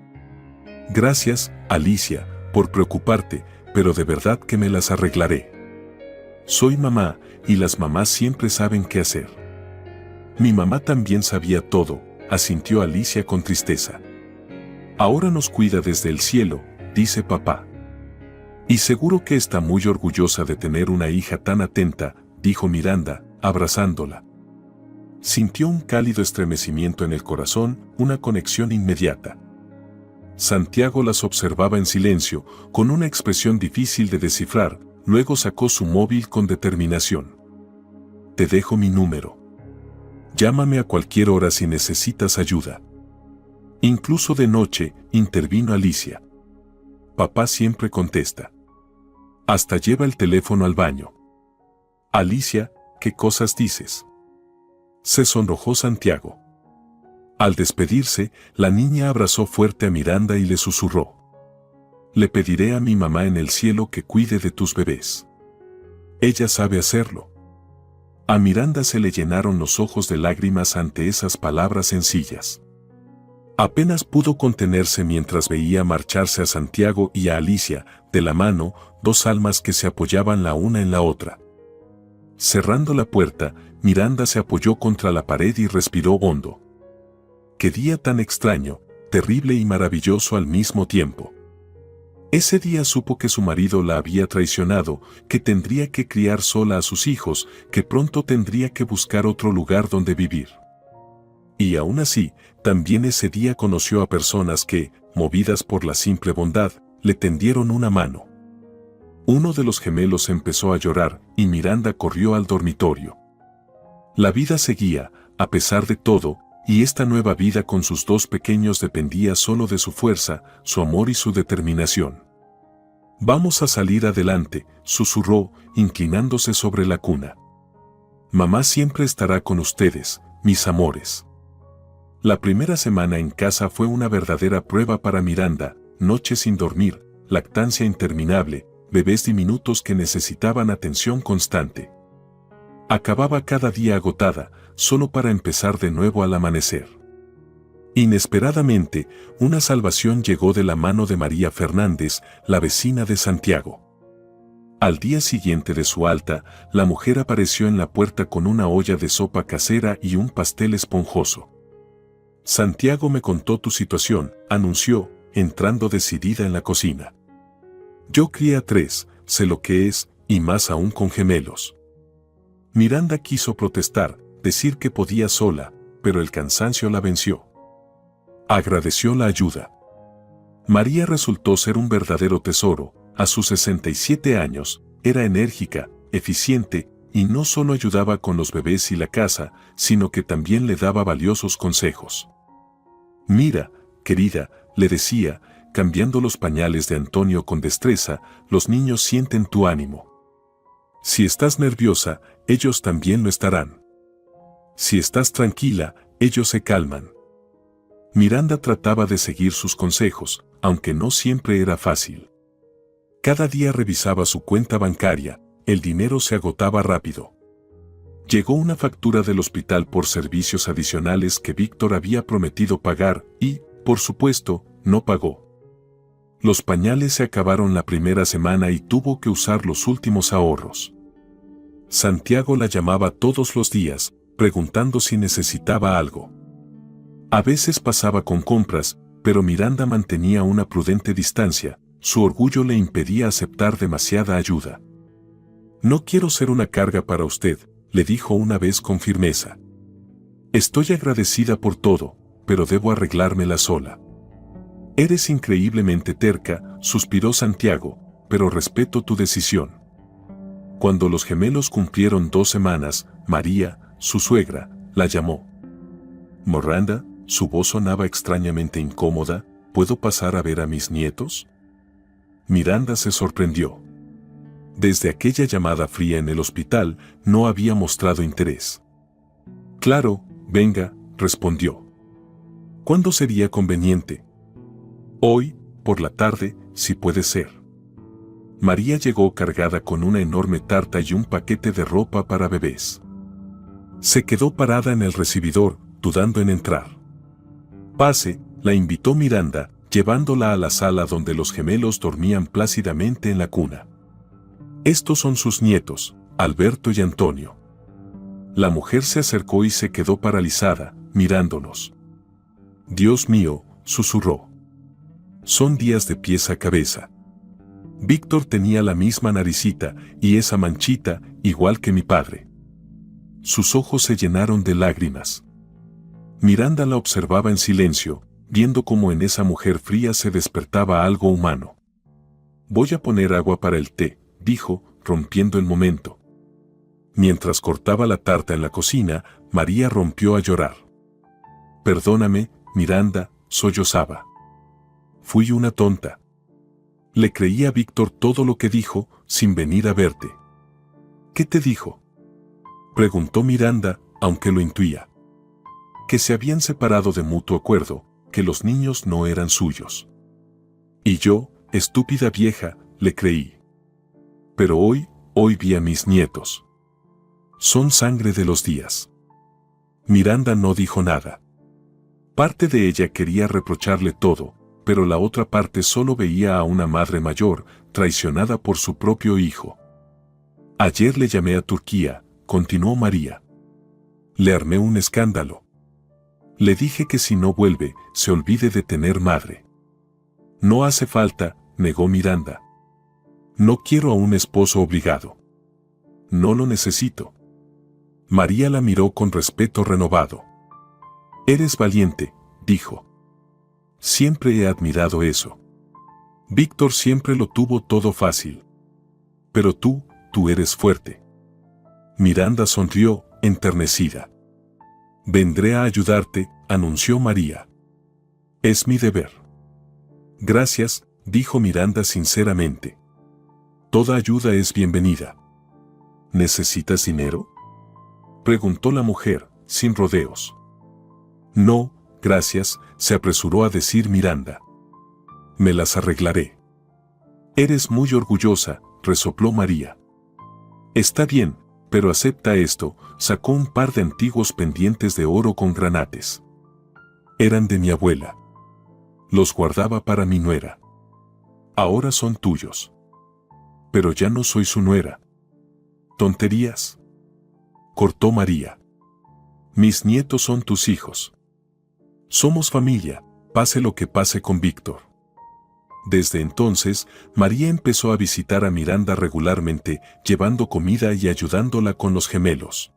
Gracias, Alicia, por preocuparte, pero de verdad que me las arreglaré. Soy mamá, y las mamás siempre saben qué hacer. Mi mamá también sabía todo, asintió Alicia con tristeza. Ahora nos cuida desde el cielo, dice papá. Y seguro que está muy orgullosa de tener una hija tan atenta, dijo Miranda, abrazándola. Sintió un cálido estremecimiento en el corazón, una conexión inmediata. Santiago las observaba en silencio, con una expresión difícil de descifrar, luego sacó su móvil con determinación. Te dejo mi número. Llámame a cualquier hora si necesitas ayuda. Incluso de noche, intervino Alicia. Papá siempre contesta. Hasta lleva el teléfono al baño. Alicia, ¿qué cosas dices? Se sonrojó Santiago. Al despedirse, la niña abrazó fuerte a Miranda y le susurró. Le pediré a mi mamá en el cielo que cuide de tus bebés. Ella sabe hacerlo. A Miranda se le llenaron los ojos de lágrimas ante esas palabras sencillas. Apenas pudo contenerse mientras veía marcharse a Santiago y a Alicia, de la mano, dos almas que se apoyaban la una en la otra. Cerrando la puerta, Miranda se apoyó contra la pared y respiró hondo. Qué día tan extraño, terrible y maravilloso al mismo tiempo. Ese día supo que su marido la había traicionado, que tendría que criar sola a sus hijos, que pronto tendría que buscar otro lugar donde vivir. Y aún así, también ese día conoció a personas que, movidas por la simple bondad, le tendieron una mano. Uno de los gemelos empezó a llorar y Miranda corrió al dormitorio. La vida seguía, a pesar de todo, y esta nueva vida con sus dos pequeños dependía solo de su fuerza, su amor y su determinación. Vamos a salir adelante, susurró, inclinándose sobre la cuna. Mamá siempre estará con ustedes, mis amores. La primera semana en casa fue una verdadera prueba para Miranda, noches sin dormir, lactancia interminable, bebés diminutos que necesitaban atención constante. Acababa cada día agotada, solo para empezar de nuevo al amanecer. Inesperadamente, una salvación llegó de la mano de María Fernández, la vecina de Santiago. Al día siguiente de su alta, la mujer apareció en la puerta con una olla de sopa casera y un pastel esponjoso. Santiago me contó tu situación, anunció, entrando decidida en la cocina. Yo crié a 3, sé lo que es, y más aún con gemelos. Miranda quiso protestar, decir que podía sola, pero el cansancio la venció. Agradeció la ayuda. María resultó ser un verdadero tesoro. A sus 67 años, era enérgica, eficiente, y no solo ayudaba con los bebés y la casa, sino que también le daba valiosos consejos. Mira, querida, le decía, cambiando los pañales de Antonio con destreza, los niños sienten tu ánimo. Si estás nerviosa, ellos también lo estarán. Si estás tranquila, ellos se calman. Miranda trataba de seguir sus consejos, aunque no siempre era fácil. Cada día revisaba su cuenta bancaria, el dinero se agotaba rápido. Llegó una factura del hospital por servicios adicionales que Víctor había prometido pagar y, por supuesto, no pagó. Los pañales se acabaron la primera semana y tuvo que usar los últimos ahorros. Santiago la llamaba todos los días, preguntando si necesitaba algo. A veces pasaba con compras, pero Miranda mantenía una prudente distancia, su orgullo le impedía aceptar demasiada ayuda. No quiero ser una carga para usted, le dijo una vez con firmeza. Estoy agradecida por todo, pero debo arreglármela sola. Eres increíblemente terca, suspiró Santiago, pero respeto tu decisión. Cuando los gemelos cumplieron 2 semanas, María, su suegra, la llamó. Miranda, su voz sonaba extrañamente incómoda, ¿puedo pasar a ver a mis nietos? Miranda se sorprendió. Desde aquella llamada fría en el hospital, no había mostrado interés. Claro, venga, respondió. ¿Cuándo sería conveniente? Hoy, por la tarde, si puede ser. María llegó cargada con una enorme tarta y un paquete de ropa para bebés. Se quedó parada en el recibidor, dudando en entrar. Pase, la invitó Miranda, llevándola a la sala donde los gemelos dormían plácidamente en la cuna. Estos son sus nietos, Alberto y Antonio. La mujer se acercó y se quedó paralizada, mirándolos. Dios mío, susurró. Son días de pies a cabeza. Víctor tenía la misma naricita, y esa manchita, igual que mi padre. Sus ojos se llenaron de lágrimas. Miranda la observaba en silencio, viendo cómo en esa mujer fría se despertaba algo humano. «Voy a poner agua para el té», dijo, rompiendo el momento. Mientras cortaba la tarta en la cocina, María rompió a llorar. «Perdóname, Miranda», sollozaba. «Fui una tonta. Le creí a Víctor todo lo que dijo, sin venir a verte». «¿Qué te dijo?», preguntó Miranda, aunque lo intuía. Que se habían separado de mutuo acuerdo, que los niños no eran suyos. Y yo, estúpida vieja, le creí. Pero hoy vi a mis nietos. Son sangre de los días. Miranda no dijo nada. Parte de ella quería reprocharle todo, pero la otra parte solo veía a una madre mayor, traicionada por su propio hijo. Ayer le llamé a Turquía, continuó María. Le armé un escándalo. Le dije que si no vuelve, se olvide de tener madre. No hace falta, negó Miranda. No quiero a un esposo obligado. No lo necesito. María la miró con respeto renovado. Eres valiente, dijo. Siempre he admirado eso. Víctor siempre lo tuvo todo fácil. Pero tú eres fuerte. Miranda sonrió, enternecida. Vendré a ayudarte, anunció María. Es mi deber. Gracias, dijo Miranda sinceramente. Toda ayuda es bienvenida. ¿Necesitas dinero?, preguntó la mujer, sin rodeos. No, gracias, se apresuró a decir Miranda. Me las arreglaré. Eres muy orgullosa, resopló María. Está bien, pero acepta esto, sacó un par de antiguos pendientes de oro con granates. Eran de mi abuela. Los guardaba para mi nuera. Ahora son tuyos. Pero ya no soy su nuera. Tonterías, cortó María. Mis nietos son tus hijos. Somos familia, pase lo que pase con Víctor. Desde entonces, María empezó a visitar a Miranda regularmente, llevando comida y ayudándola con los gemelos.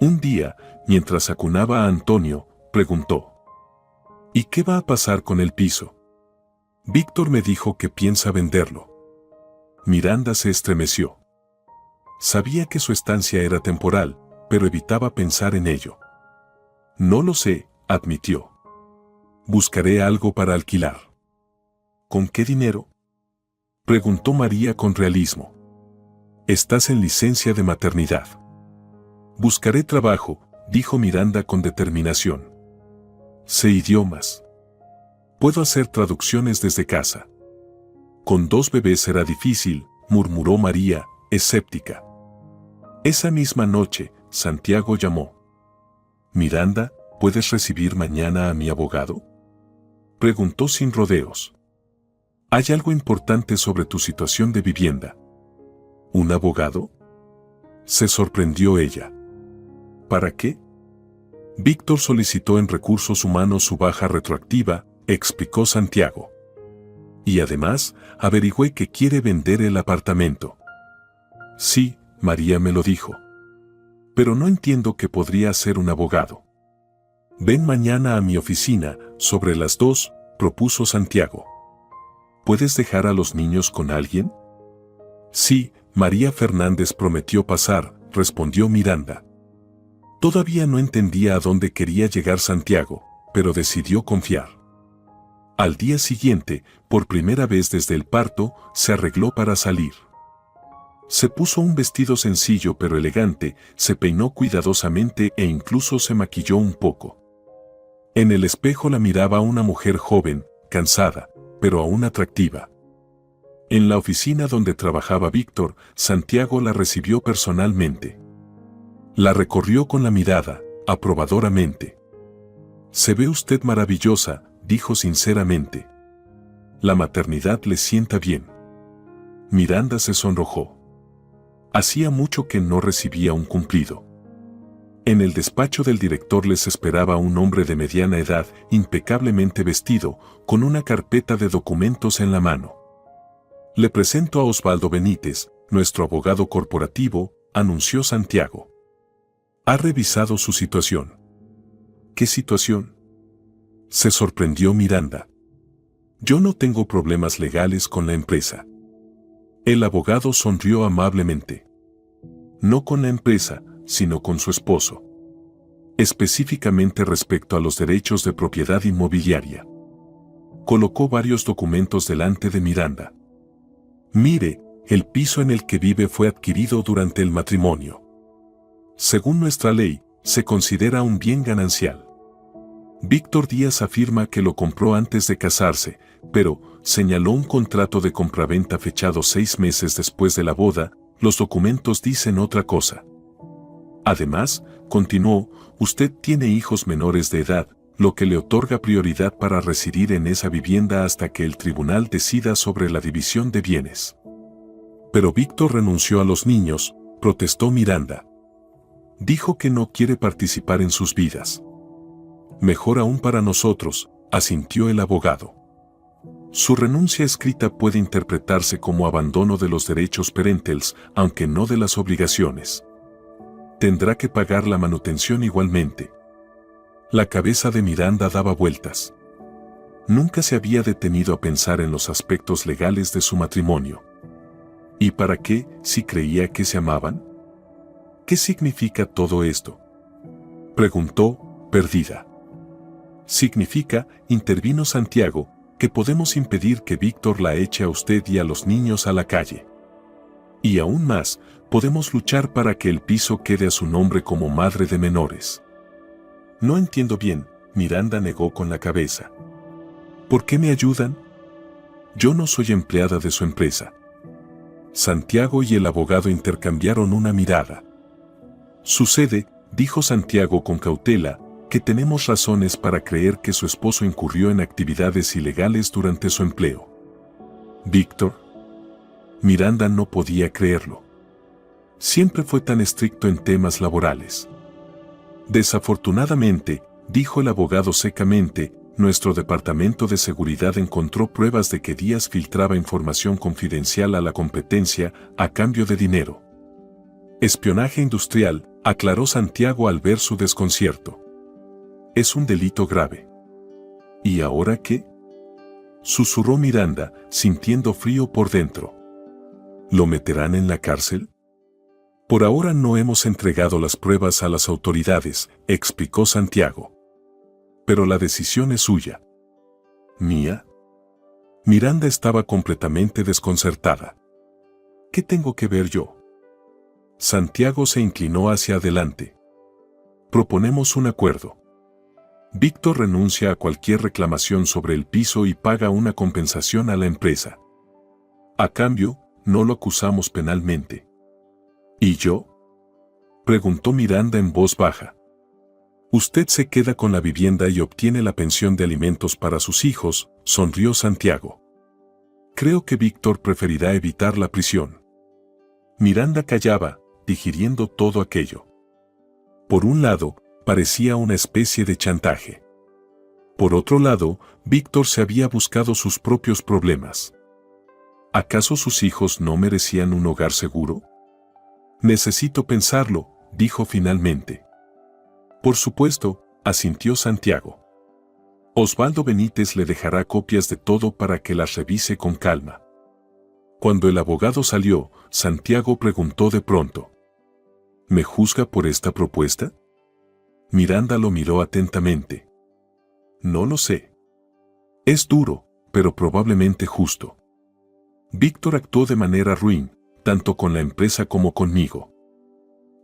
Un día, mientras acunaba a Antonio, preguntó: ¿Y qué va a pasar con el piso? Víctor me dijo que piensa venderlo. Miranda se estremeció. Sabía que su estancia era temporal, pero evitaba pensar en ello. No lo sé, admitió. Buscaré algo para alquilar. ¿Con qué dinero?, preguntó María con realismo. Estás en licencia de maternidad. Buscaré trabajo, dijo Miranda con determinación. Sé idiomas. Puedo hacer traducciones desde casa. Con 2 bebés será difícil, murmuró María, escéptica. Esa misma noche, Santiago llamó. Miranda, ¿puedes recibir mañana a mi abogado?, preguntó sin rodeos. Hay algo importante sobre tu situación de vivienda. ¿Un abogado?, se sorprendió ella. ¿Para qué? Víctor solicitó en Recursos Humanos su baja retroactiva, explicó Santiago. Y además, averigüé que quiere vender el apartamento. Sí, María me lo dijo. Pero no entiendo qué podría hacer un abogado. Ven mañana a mi oficina, sobre las 2, propuso Santiago. ¿Puedes dejar a los niños con alguien? Sí, María Fernández prometió pasar, respondió Miranda. Todavía no entendía a dónde quería llegar Santiago, pero decidió confiar. Al día siguiente, por primera vez desde el parto, se arregló para salir. Se puso un vestido sencillo pero elegante, se peinó cuidadosamente e incluso se maquilló un poco. En el espejo la miraba una mujer joven, cansada, pero aún atractiva. En la oficina donde trabajaba Víctor, Santiago la recibió personalmente. La recorrió con la mirada, aprobadoramente. «Se ve usted maravillosa», dijo sinceramente. «La maternidad le sienta bien». Miranda se sonrojó. Hacía mucho que no recibía un cumplido. En el despacho del director les esperaba un hombre de mediana edad, impecablemente vestido, con una carpeta de documentos en la mano. Le presento a Osvaldo Benítez, nuestro abogado corporativo, anunció Santiago. Ha revisado su situación. ¿Qué situación? Se sorprendió Miranda. Yo no tengo problemas legales con la empresa. El abogado sonrió amablemente. No con la empresa, sino con su esposo. Específicamente respecto a los derechos de propiedad inmobiliaria. Colocó varios documentos delante de Miranda. Mire, el piso en el que vive fue adquirido durante el matrimonio. Según nuestra ley, se considera un bien ganancial. Víctor Díaz afirma que lo compró antes de casarse, pero señaló un contrato de compraventa fechado 6 meses después de la boda. Los documentos dicen otra cosa. Además, continuó, usted tiene hijos menores de edad, lo que le otorga prioridad para residir en esa vivienda hasta que el tribunal decida sobre la división de bienes. Pero Víctor renunció a los niños, protestó Miranda. Dijo que no quiere participar en sus vidas. Mejor aún para nosotros, asintió el abogado. Su renuncia escrita puede interpretarse como abandono de los derechos parentales, aunque no de las obligaciones. Tendrá que pagar la manutención igualmente. La cabeza de Miranda daba vueltas. Nunca se había detenido a pensar en los aspectos legales de su matrimonio. ¿Y para qué, si creía que se amaban? ¿Qué significa todo esto? Preguntó, perdida. Significa, intervino Santiago, que podemos impedir que Víctor la eche a usted y a los niños a la calle. Y aún más, podemos luchar para que el piso quede a su nombre como madre de menores. No entiendo bien, Miranda negó con la cabeza. ¿Por qué me ayudan? Yo no soy empleada de su empresa. Santiago y el abogado intercambiaron una mirada. Sucede, dijo Santiago con cautela, que tenemos razones para creer que su esposo incurrió en actividades ilegales durante su empleo. ¿Víctor? Miranda no podía creerlo. Siempre fue tan estricto en temas laborales. Desafortunadamente, dijo el abogado secamente, nuestro departamento de seguridad encontró pruebas de que Díaz filtraba información confidencial a la competencia a cambio de dinero. Espionaje industrial, aclaró Santiago al ver su desconcierto. Es un delito grave. ¿Y ahora qué? Susurró Miranda, sintiendo frío por dentro. ¿Lo meterán en la cárcel? Por ahora no hemos entregado las pruebas a las autoridades, explicó Santiago. Pero la decisión es suya. ¿Mía? Miranda estaba completamente desconcertada. ¿Qué tengo que ver yo? Santiago se inclinó hacia adelante. Proponemos un acuerdo. Víctor renuncia a cualquier reclamación sobre el piso y paga una compensación a la empresa. A cambio, no lo acusamos penalmente. ¿Y yo? Preguntó Miranda en voz baja. Usted se queda con la vivienda y obtiene la pensión de alimentos para sus hijos, sonrió Santiago. Creo que Víctor preferirá evitar la prisión. Miranda callaba, digiriendo todo aquello. Por un lado, parecía una especie de chantaje. Por otro lado, Víctor se había buscado sus propios problemas. ¿Acaso sus hijos no merecían un hogar seguro? Necesito pensarlo, dijo finalmente. Por supuesto, asintió Santiago. Osvaldo Benítez le dejará copias de todo para que las revise con calma. Cuando el abogado salió, Santiago preguntó de pronto. ¿Me juzga por esta propuesta? Miranda lo miró atentamente. No lo sé. Es duro, pero probablemente justo. Víctor actuó de manera ruin, tanto con la empresa como conmigo.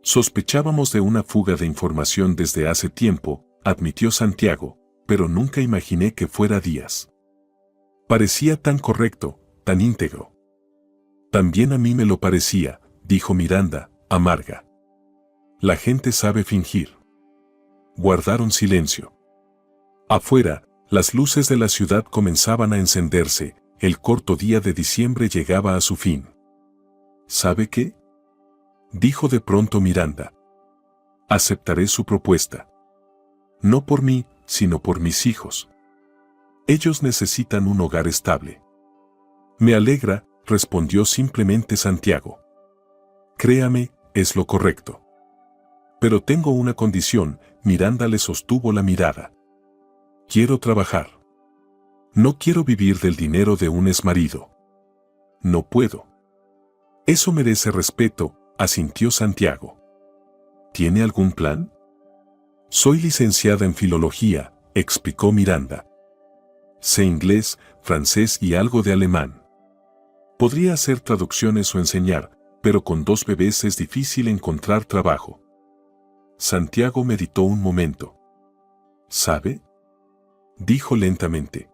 Sospechábamos de una fuga de información desde hace tiempo, admitió Santiago, pero nunca imaginé que fuera Díaz. Parecía tan correcto, tan íntegro. También a mí me lo parecía, dijo Miranda, amarga. La gente sabe fingir. Guardaron silencio. Afuera, las luces de la ciudad comenzaban a encenderse, el corto día de diciembre llegaba a su fin. ¿Sabe qué? Dijo de pronto Miranda. Aceptaré su propuesta. No por mí, sino por mis hijos. Ellos necesitan un hogar estable. Me alegra, respondió simplemente Santiago. Créame, es lo correcto. Pero tengo una condición, Miranda le sostuvo la mirada. Quiero trabajar. No quiero vivir del dinero de un exmarido. No puedo. Eso merece respeto, asintió Santiago. ¿Tiene algún plan? Soy licenciada en filología, explicó Miranda. Sé inglés, francés y algo de alemán. Podría hacer traducciones o enseñar, pero con 2 bebés es difícil encontrar trabajo. Santiago meditó un momento. ¿Sabe? Dijo lentamente.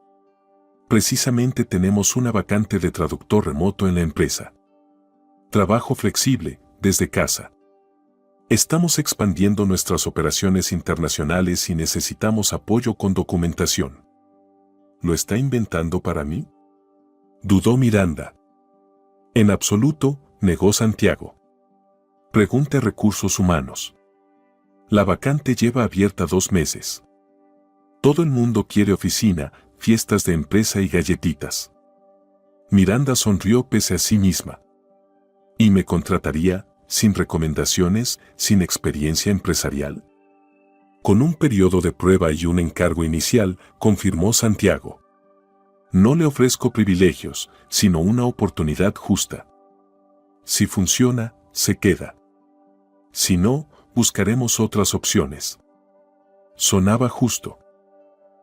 Precisamente tenemos una vacante de traductor remoto en la empresa. Trabajo flexible, desde casa. Estamos expandiendo nuestras operaciones internacionales y necesitamos apoyo con documentación. ¿Lo está inventando para mí? Dudó Miranda. En absoluto, negó Santiago. Pregunte a Recursos Humanos. La vacante lleva abierta 2 meses. Todo el mundo quiere oficina, fiestas de empresa y galletitas. Miranda sonrió pese a sí misma. ¿Y me contrataría, sin recomendaciones, sin experiencia empresarial? Con un periodo de prueba y un encargo inicial, confirmó Santiago. No le ofrezco privilegios, sino una oportunidad justa. Si funciona, se queda. Si no, buscaremos otras opciones. Sonaba justo.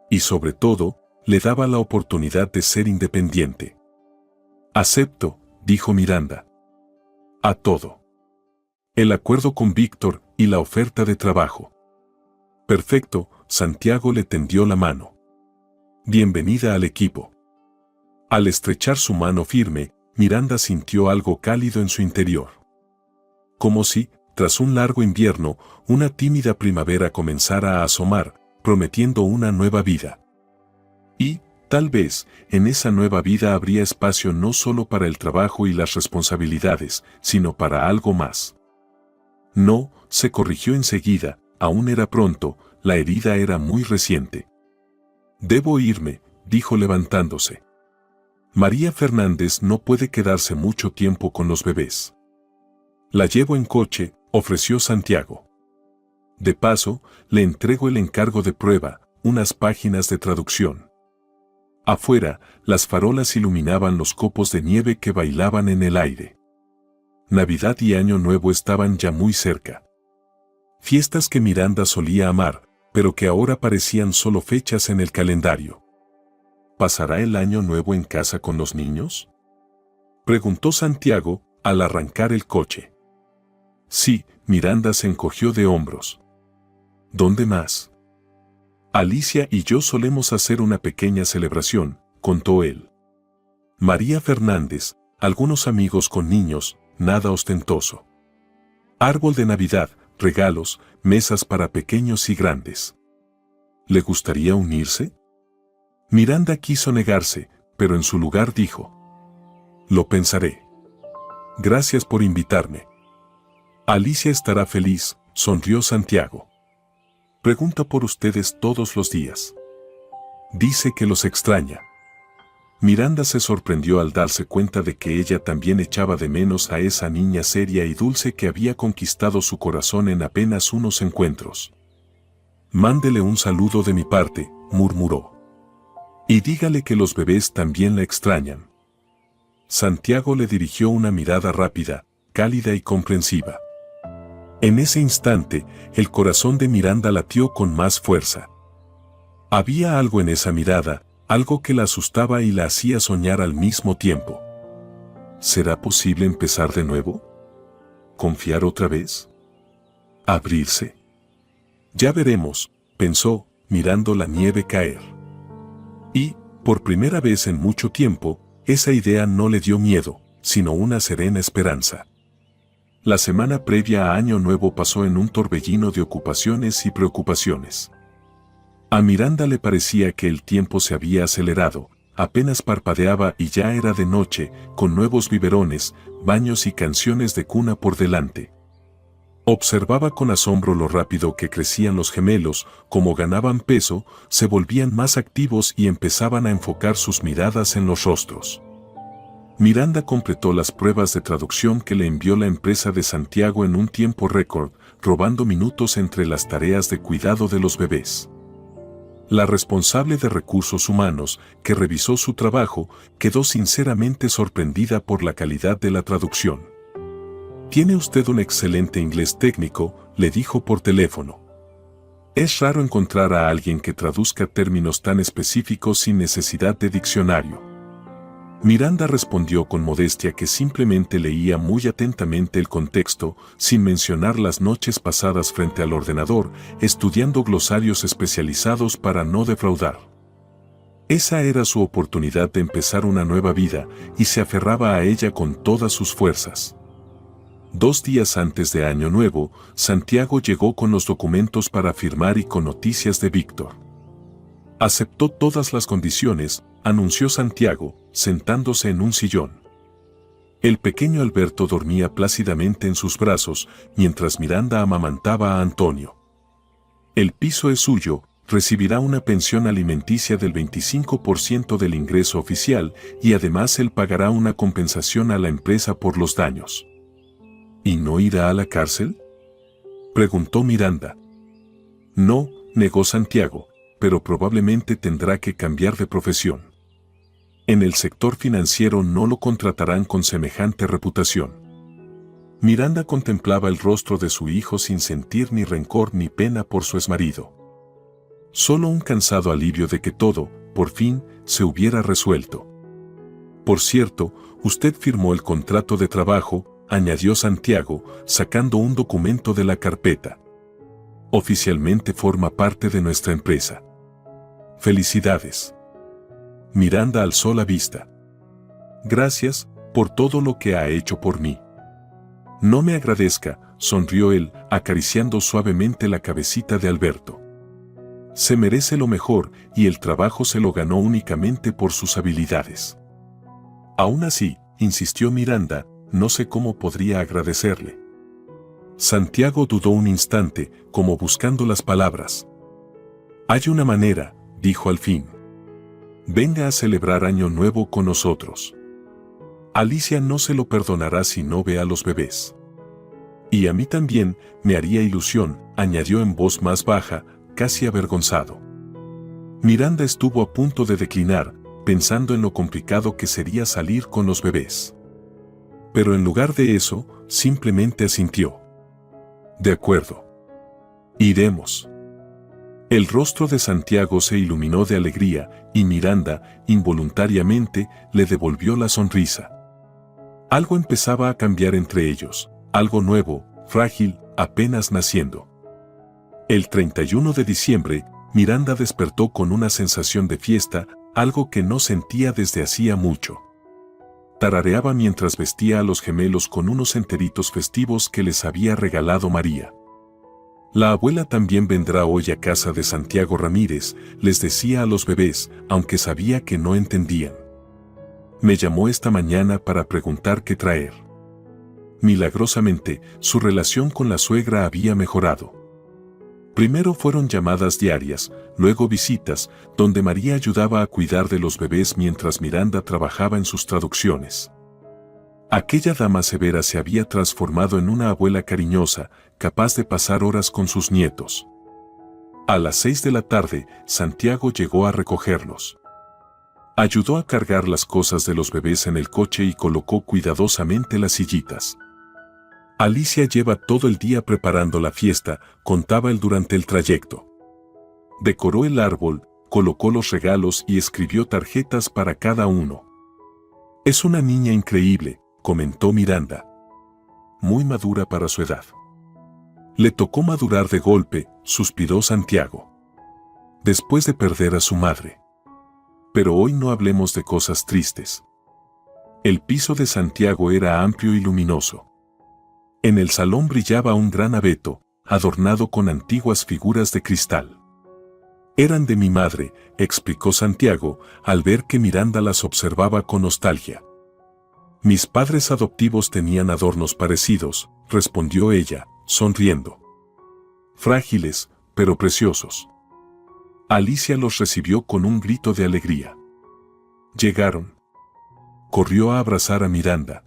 Y sobre todo, le daba la oportunidad de ser independiente. Acepto, dijo Miranda. A todo. El acuerdo con Víctor y la oferta de trabajo. Perfecto, Santiago le tendió la mano. Bienvenida al equipo. Al estrechar su mano firme, Miranda sintió algo cálido en su interior. Como si, tras un largo invierno, una tímida primavera comenzara a asomar, prometiendo una nueva vida. Y, tal vez, en esa nueva vida habría espacio no solo para el trabajo y las responsabilidades, sino para algo más. No, se corrigió enseguida, aún era pronto, la herida era muy reciente. Debo irme, dijo levantándose. María Fernández no puede quedarse mucho tiempo con los bebés. La llevo en coche, ofreció Santiago. De paso, le entrego el encargo de prueba, unas páginas de traducción. Afuera, las farolas iluminaban los copos de nieve que bailaban en el aire. Navidad y Año Nuevo estaban ya muy cerca. Fiestas que Miranda solía amar, pero que ahora parecían solo fechas en el calendario. ¿Pasará el Año Nuevo en casa con los niños? Preguntó Santiago, al arrancar el coche. Sí, Miranda se encogió de hombros. ¿Dónde más? Alicia y yo solemos hacer una pequeña celebración, contó él. María Fernández, algunos amigos con niños, nada ostentoso. Árbol de Navidad, regalos, mesas para pequeños y grandes. ¿Le gustaría unirse? Miranda quiso negarse, pero en su lugar dijo: Lo pensaré. Gracias por invitarme. Alicia estará feliz, sonrió Santiago. Pregunta por ustedes todos los días. Dice que los extraña. Miranda se sorprendió al darse cuenta de que ella también echaba de menos a esa niña seria y dulce que había conquistado su corazón en apenas unos encuentros. Mándele un saludo de mi parte, murmuró. Y dígale que los bebés también la extrañan. Santiago le dirigió una mirada rápida, cálida y comprensiva. En ese instante, el corazón de Miranda latió con más fuerza. Había algo en esa mirada, algo que la asustaba y la hacía soñar al mismo tiempo. ¿Será posible empezar de nuevo? ¿Confiar otra vez? ¿Abrirse? Ya veremos, pensó, mirando la nieve caer. Y, por primera vez en mucho tiempo, esa idea no le dio miedo, sino una serena esperanza. La semana previa a Año Nuevo pasó en un torbellino de ocupaciones y preocupaciones. A Miranda le parecía que el tiempo se había acelerado, apenas parpadeaba y ya era de noche, con nuevos biberones, baños y canciones de cuna por delante. Observaba con asombro lo rápido que crecían los gemelos, como ganaban peso, se volvían más activos y empezaban a enfocar sus miradas en los rostros. Miranda completó las pruebas de traducción que le envió la empresa de Santiago en un tiempo récord, robando minutos entre las tareas de cuidado de los bebés. La responsable de recursos humanos, que revisó su trabajo, quedó sinceramente sorprendida por la calidad de la traducción. «Tiene usted un excelente inglés técnico», le dijo por teléfono. «Es raro encontrar a alguien que traduzca términos tan específicos sin necesidad de diccionario». Miranda respondió con modestia que simplemente leía muy atentamente el contexto, sin mencionar las noches pasadas frente al ordenador, estudiando glosarios especializados para no defraudar. Esa era su oportunidad de empezar una nueva vida, y se aferraba a ella con todas sus fuerzas. 2 días antes de Año Nuevo, Santiago llegó con los documentos para firmar y con noticias de Víctor. Aceptó todas las condiciones, anunció Santiago, sentándose en un sillón. El pequeño Alberto dormía plácidamente en sus brazos, mientras Miranda amamantaba a Antonio. «El piso es suyo, recibirá una pensión alimenticia del 25% del ingreso oficial y además él pagará una compensación a la empresa por los daños». «¿Y no irá a la cárcel?», preguntó Miranda. «No», negó Santiago, «pero probablemente tendrá que cambiar de profesión. En el sector financiero no lo contratarán con semejante reputación». Miranda contemplaba el rostro de su hijo sin sentir ni rencor ni pena por su exmarido. Solo un cansado alivio de que todo, por fin, se hubiera resuelto. «Por cierto, usted firmó el contrato de trabajo», añadió Santiago, sacando un documento de la carpeta. «Oficialmente forma parte de nuestra empresa». «Felicidades». Miranda alzó la vista. «Gracias por todo lo que ha hecho por mí». «No me agradezca», sonrió él, acariciando suavemente la cabecita de Alberto. «Se merece lo mejor y el trabajo se lo ganó únicamente por sus habilidades». «Aún así», insistió Miranda, «no sé cómo podría agradecerle». Santiago dudó un instante, como buscando las palabras. «Hay una manera», dijo al fin. «Venga a celebrar Año Nuevo con nosotros. Alicia no se lo perdonará si no ve a los bebés. Y a mí también me haría ilusión», añadió en voz más baja, casi avergonzado. Miranda estuvo a punto de declinar, pensando en lo complicado que sería salir con los bebés. Pero en lugar de eso, simplemente asintió. «De acuerdo. Iremos». El rostro de Santiago se iluminó de alegría, y Miranda, involuntariamente, le devolvió la sonrisa. Algo empezaba a cambiar entre ellos, algo nuevo, frágil, apenas naciendo. El 31 de diciembre, Miranda despertó con una sensación de fiesta, algo que no sentía desde hacía mucho. Tarareaba mientras vestía a los gemelos con unos enteritos festivos que les había regalado María. «La abuela también vendrá hoy a casa de Santiago Ramírez», les decía a los bebés, aunque sabía que no entendían. «Me llamó esta mañana para preguntar qué traer». Milagrosamente, su relación con la suegra había mejorado. Primero fueron llamadas diarias, luego visitas, donde María ayudaba a cuidar de los bebés mientras Miranda trabajaba en sus traducciones. Aquella dama severa se había transformado en una abuela cariñosa, capaz de pasar horas con sus nietos. A las 6 de la tarde, Santiago llegó a recogerlos. Ayudó a cargar las cosas de los bebés en el coche y colocó cuidadosamente las sillitas. «Alicia lleva todo el día preparando la fiesta», contaba él durante el trayecto. Decoró el árbol, colocó los regalos y escribió tarjetas para cada uno. «Es una niña increíble», comentó Miranda. «Muy madura para su edad». «Le tocó madurar de golpe», suspiró Santiago. «Después de perder a su madre». «Pero hoy no hablemos de cosas tristes». El piso de Santiago era amplio y luminoso. En el salón brillaba un gran abeto, adornado con antiguas figuras de cristal. «Eran de mi madre», explicó Santiago, al ver que Miranda las observaba con nostalgia. «Mis padres adoptivos tenían adornos parecidos», respondió ella, sonriendo. «Frágiles, pero preciosos». Alicia los recibió con un grito de alegría. Llegaron. corrió a abrazar a Miranda.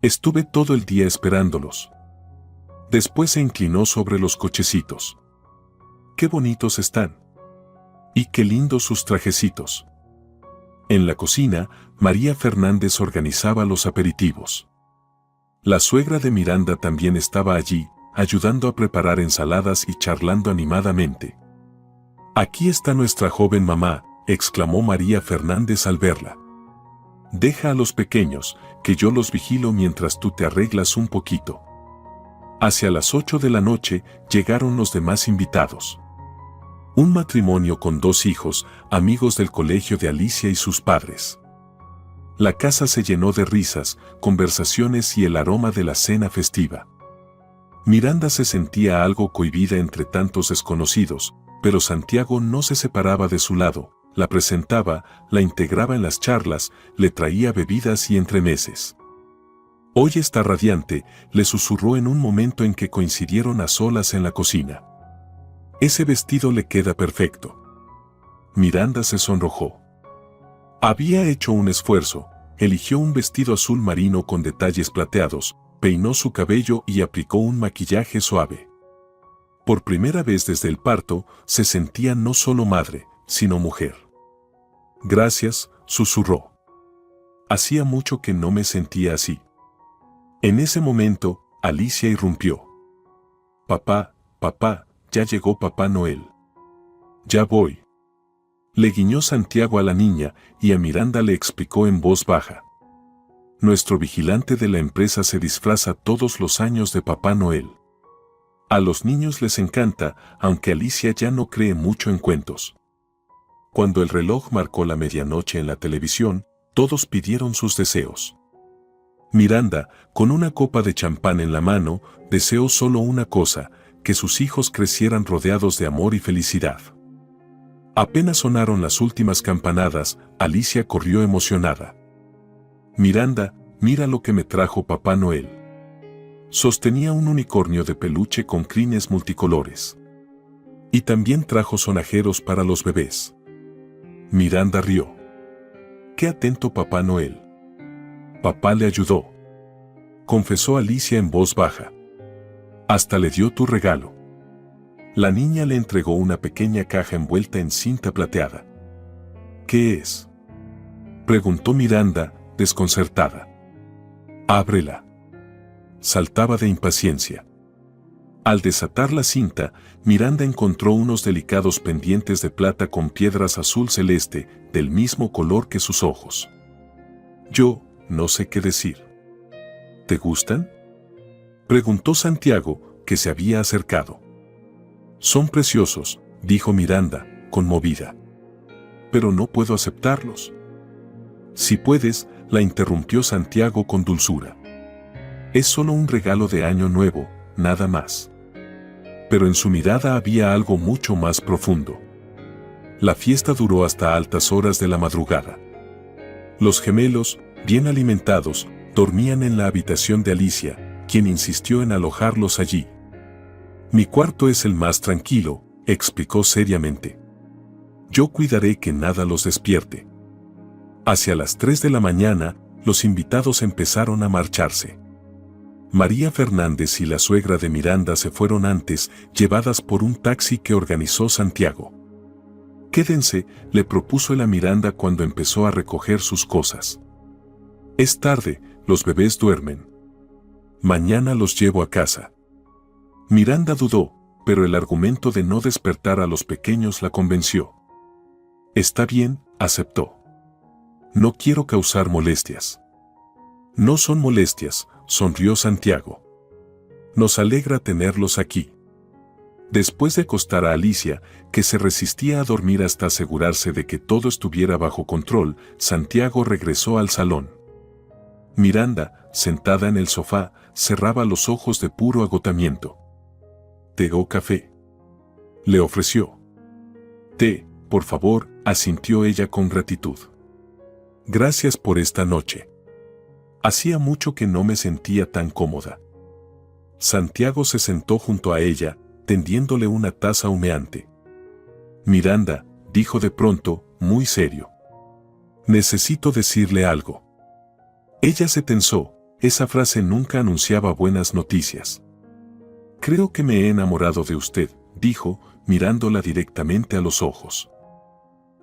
Estuve todo el día esperándolos. Después se inclinó sobre los cochecitos. ¡Qué bonitos están! ¡Y qué lindos sus trajecitos! En la cocina, María Fernández organizaba los aperitivos. La suegra de Miranda también estaba allí, ayudando a preparar ensaladas y charlando animadamente. «Aquí está nuestra joven mamá», exclamó María Fernández al verla. «Deja a los pequeños, que yo los vigilo mientras tú te arreglas un poquito». Hacia las 8 de la noche llegaron los demás invitados. Un matrimonio con 2 hijos, amigos del colegio de Alicia y sus padres. La casa se llenó de risas, conversaciones y el aroma de la cena festiva. Miranda se sentía algo cohibida entre tantos desconocidos, pero Santiago no se separaba de su lado, la presentaba, la integraba en las charlas, le traía bebidas y entremeses. «Hoy está radiante», le susurró en un momento en que coincidieron a solas en la cocina. «Ese vestido le queda perfecto». Miranda se sonrojó. Había hecho un esfuerzo, eligió un vestido azul marino con detalles plateados, peinó su cabello y aplicó un maquillaje suave. Por primera vez desde el parto, se sentía no solo madre, sino mujer. «Gracias», susurró. «Hacía mucho que no me sentía así». En ese momento, Alicia irrumpió. «Papá, papá, ya llegó Papá Noel». «Ya voy». Le guiñó Santiago a la niña y a Miranda le explicó en voz baja. «Nuestro vigilante de la empresa se disfraza todos los años de Papá Noel. A los niños les encanta, aunque Alicia ya no cree mucho en cuentos». Cuando el reloj marcó la medianoche en la televisión, todos pidieron sus deseos. Miranda, con una copa de champán en la mano, deseó solo una cosa, que sus hijos crecieran rodeados de amor y felicidad. Apenas sonaron las últimas campanadas, Alicia corrió emocionada. «Miranda, mira lo que me trajo Papá Noel». Sostenía un unicornio de peluche con crines multicolores. Y también trajo sonajeros para los bebés. Miranda rió. «Qué atento Papá Noel». «Papá le ayudó», confesó Alicia en voz baja. «Hasta le dio tu regalo». La niña le entregó una pequeña caja envuelta en cinta plateada. «¿Qué es?», preguntó Miranda, desconcertada. «Ábrela». Saltaba de impaciencia. Al desatar la cinta, Miranda encontró unos delicados pendientes de plata con piedras azul celeste, del mismo color que sus ojos. «Yo no sé qué decir». «¿Te gustan?», preguntó Santiago, que se había acercado. «Son preciosos», dijo Miranda, conmovida. «Pero no puedo aceptarlos». «Si puedes», la interrumpió Santiago con dulzura. «Es solo un regalo de Año Nuevo, nada más». Pero en su mirada había algo mucho más profundo. La fiesta duró hasta altas horas de la madrugada. Los gemelos, bien alimentados, dormían en la habitación de Alicia, quien insistió en alojarlos allí. «Mi cuarto es el más tranquilo», explicó seriamente. «Yo cuidaré que nada los despierte». Hacia las 3 de la mañana, los invitados empezaron a marcharse. María Fernández y la suegra de Miranda se fueron antes, llevadas por un taxi que organizó Santiago. «Quédense», le propuso él a Miranda cuando empezó a recoger sus cosas. «Es tarde, los bebés duermen. Mañana los llevo a casa». Miranda dudó, pero el argumento de no despertar a los pequeños la convenció. «Está bien», aceptó. «No quiero causar molestias». «No son molestias», sonrió Santiago. «Nos alegra tenerlos aquí». Después de acostar a Alicia, que se resistía a dormir hasta asegurarse de que todo estuviera bajo control, Santiago regresó al salón. Miranda, sentada en el sofá, cerraba los ojos de puro agotamiento. «¿Té o café?», le ofreció. «Té, por favor», asintió ella con gratitud. «Gracias por esta noche. Hacía mucho que no me sentía tan cómoda». Santiago se sentó junto a ella, tendiéndole una taza humeante. «Miranda», dijo de pronto, muy serio. «Necesito decirle algo». Ella se tensó, esa frase nunca anunciaba buenas noticias. Creo que me he enamorado de usted, dijo, mirándola directamente a los ojos.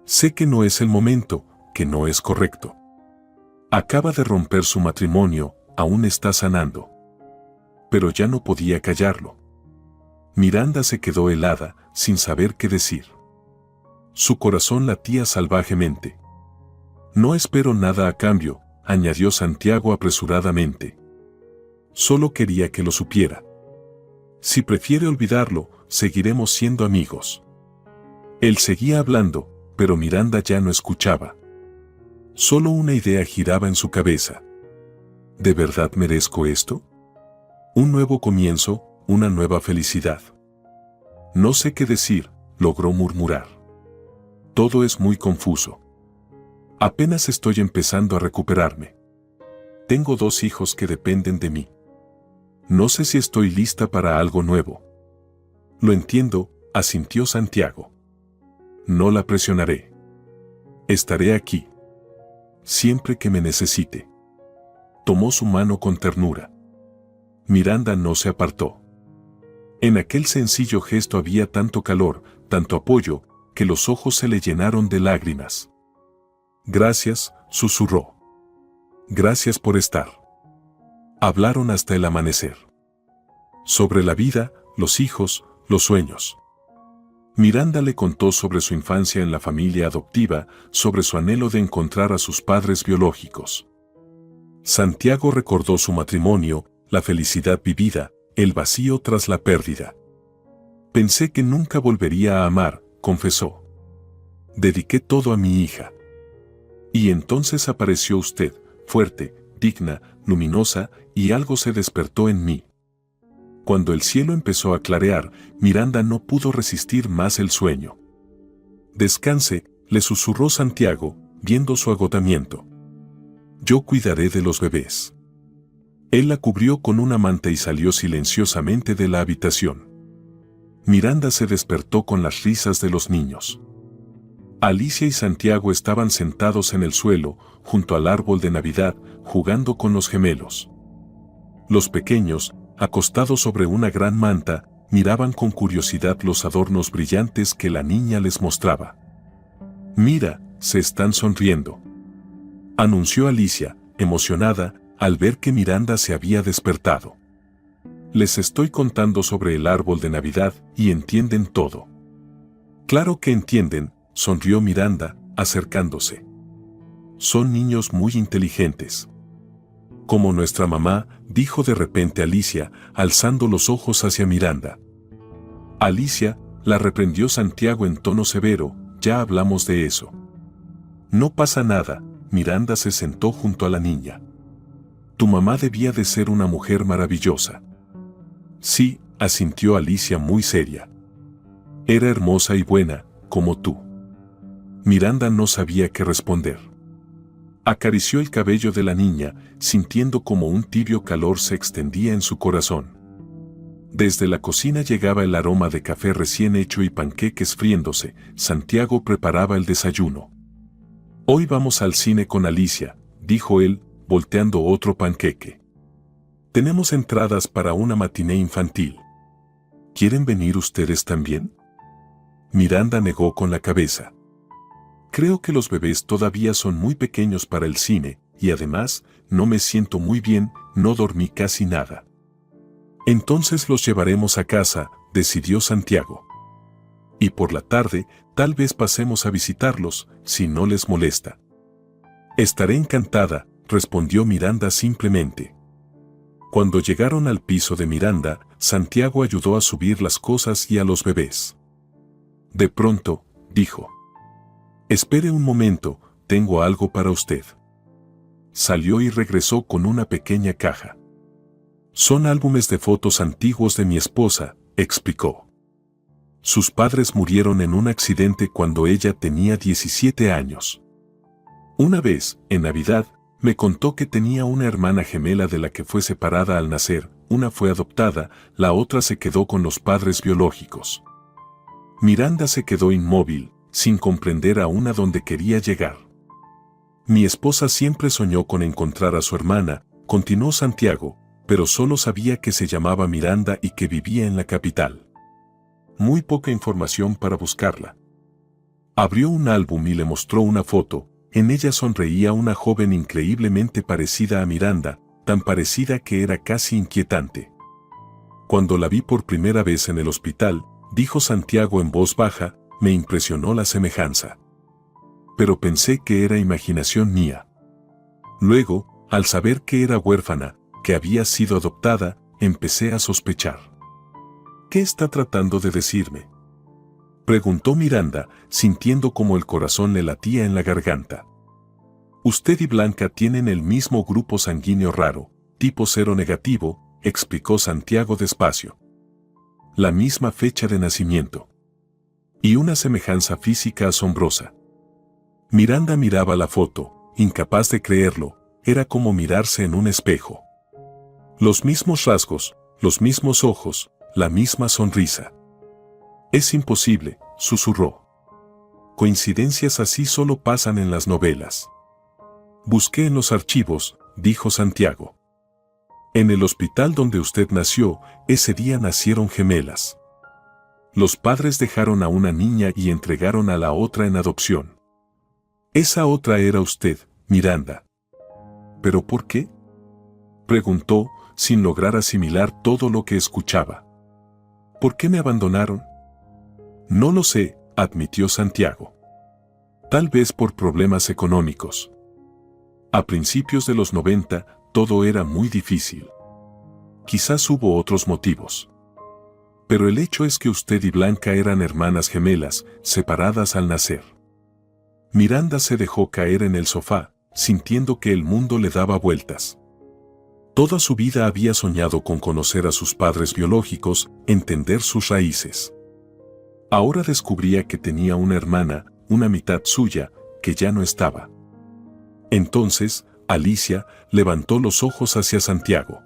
Sé que no es el momento, que no es correcto. Acaba de romper su matrimonio, aún está sanando. Pero ya no podía callarlo. Miranda se quedó helada, sin saber qué decir. Su corazón latía salvajemente. No espero nada a cambio, añadió Santiago apresuradamente. Solo quería que lo supiera. Si prefiere olvidarlo, seguiremos siendo amigos. Él seguía hablando, pero Miranda ya no escuchaba. Solo una idea giraba en su cabeza. ¿De verdad merezco esto? Un nuevo comienzo, una nueva felicidad. No sé qué decir, logró murmurar. Todo es muy confuso. Apenas estoy empezando a recuperarme. Tengo 2 hijos que dependen de mí. No sé si estoy lista para algo nuevo. Lo entiendo, asintió Santiago. No la presionaré. Estaré aquí. Siempre que me necesite. Tomó su mano con ternura. Miranda no se apartó. En aquel sencillo gesto había tanto calor, tanto apoyo, que los ojos se le llenaron de lágrimas. Gracias, susurró. Gracias por estar. Hablaron hasta el amanecer. Sobre la vida, los hijos, los sueños. Miranda le contó sobre su infancia en la familia adoptiva, sobre su anhelo de encontrar a sus padres biológicos. Santiago recordó su matrimonio, la felicidad vivida, el vacío tras la pérdida. Pensé que nunca volvería a amar, confesó. Dediqué todo a mi hija. Y entonces apareció usted, fuerte, digna, luminosa, y algo se despertó en mí. Cuando el cielo empezó a clarear, Miranda no pudo resistir más el sueño. Descanse, le susurró Santiago, viendo su agotamiento. Yo cuidaré de los bebés. Él la cubrió con una manta y salió silenciosamente de la habitación. Miranda se despertó con las risas de los niños. Alicia y Santiago estaban sentados en el suelo, junto al árbol de Navidad, jugando con los gemelos. Los pequeños, acostados sobre una gran manta, miraban con curiosidad los adornos brillantes que la niña les mostraba. Mira, se están sonriendo, anunció Alicia, emocionada, al ver que Miranda se había despertado. Les estoy contando sobre el árbol de Navidad y entienden todo. Claro que entienden, sonrió Miranda, acercándose. Son niños muy inteligentes. Como nuestra mamá, dijo de repente Alicia, alzando los ojos hacia Miranda. Alicia, la reprendió Santiago en tono severo, ya hablamos de eso. No pasa nada, Miranda se sentó junto a la niña. Tu mamá debía de ser una mujer maravillosa. Sí, asintió Alicia muy seria. Era hermosa y buena, como tú. Miranda no sabía qué responder. Acarició el cabello de la niña, sintiendo como un tibio calor se extendía en su corazón. Desde la cocina llegaba el aroma de café recién hecho y panqueques friéndose. Santiago preparaba el desayuno. Hoy vamos al cine con Alicia, dijo él, volteando otro panqueque. Tenemos entradas para una matiné infantil. ¿Quieren venir ustedes también? Miranda negó con la cabeza. Creo que los bebés todavía son muy pequeños para el cine, y además, no me siento muy bien, no dormí casi nada. Entonces los llevaremos a casa, decidió Santiago. Y por la tarde, tal vez pasemos a visitarlos, si no les molesta. Estaré encantada, respondió Miranda simplemente. Cuando llegaron al piso de Miranda, Santiago ayudó a subir las cosas y a los bebés. De pronto, dijo. Espere un momento, tengo algo para usted. Salió y regresó con una pequeña caja. Son álbumes de fotos antiguos de mi esposa, explicó. Sus padres murieron en un accidente cuando ella tenía 17 años. Una vez, en Navidad, me contó que tenía una hermana gemela de la que fue separada al nacer, una fue adoptada, la otra se quedó con los padres biológicos. Miranda se quedó inmóvil, sin comprender aún a dónde quería llegar. Mi esposa siempre soñó con encontrar a su hermana, continuó Santiago, pero solo sabía que se llamaba Miranda y que vivía en la capital. Muy poca información para buscarla. Abrió un álbum y le mostró una foto. En ella sonreía una joven increíblemente parecida a Miranda, tan parecida que era casi inquietante. Cuando la vi por primera vez en el hospital, dijo Santiago en voz baja, me impresionó la semejanza. Pero pensé que era imaginación mía. Luego, al saber que era huérfana, que había sido adoptada, empecé a sospechar. ¿Qué está tratando de decirme?, preguntó Miranda, sintiendo como el corazón le latía en la garganta. Usted y Blanca tienen el mismo grupo sanguíneo raro, tipo 0 negativo, explicó Santiago despacio. La misma fecha de nacimiento. Y una semejanza física asombrosa. Miranda miraba la foto, incapaz de creerlo, era como mirarse en un espejo. Los mismos rasgos, los mismos ojos, la misma sonrisa. Es imposible, susurró. Coincidencias así solo pasan en las novelas. Busqué en los archivos, dijo Santiago. En el hospital donde usted nació, ese día nacieron gemelas. Los padres dejaron a una niña y entregaron a la otra en adopción. Esa otra era usted, Miranda. ¿Pero por qué?, preguntó, sin lograr asimilar todo lo que escuchaba. ¿Por qué me abandonaron? No lo sé, admitió Santiago. Tal vez por problemas económicos. A principios de los 90, todo era muy difícil. Quizás hubo otros motivos. Pero el hecho es que usted y Blanca eran hermanas gemelas, separadas al nacer. Miranda se dejó caer en el sofá, sintiendo que el mundo le daba vueltas. Toda su vida había soñado con conocer a sus padres biológicos, entender sus raíces. Ahora descubría que tenía una hermana, una mitad suya, que ya no estaba. Entonces, Alicia levantó los ojos hacia Santiago.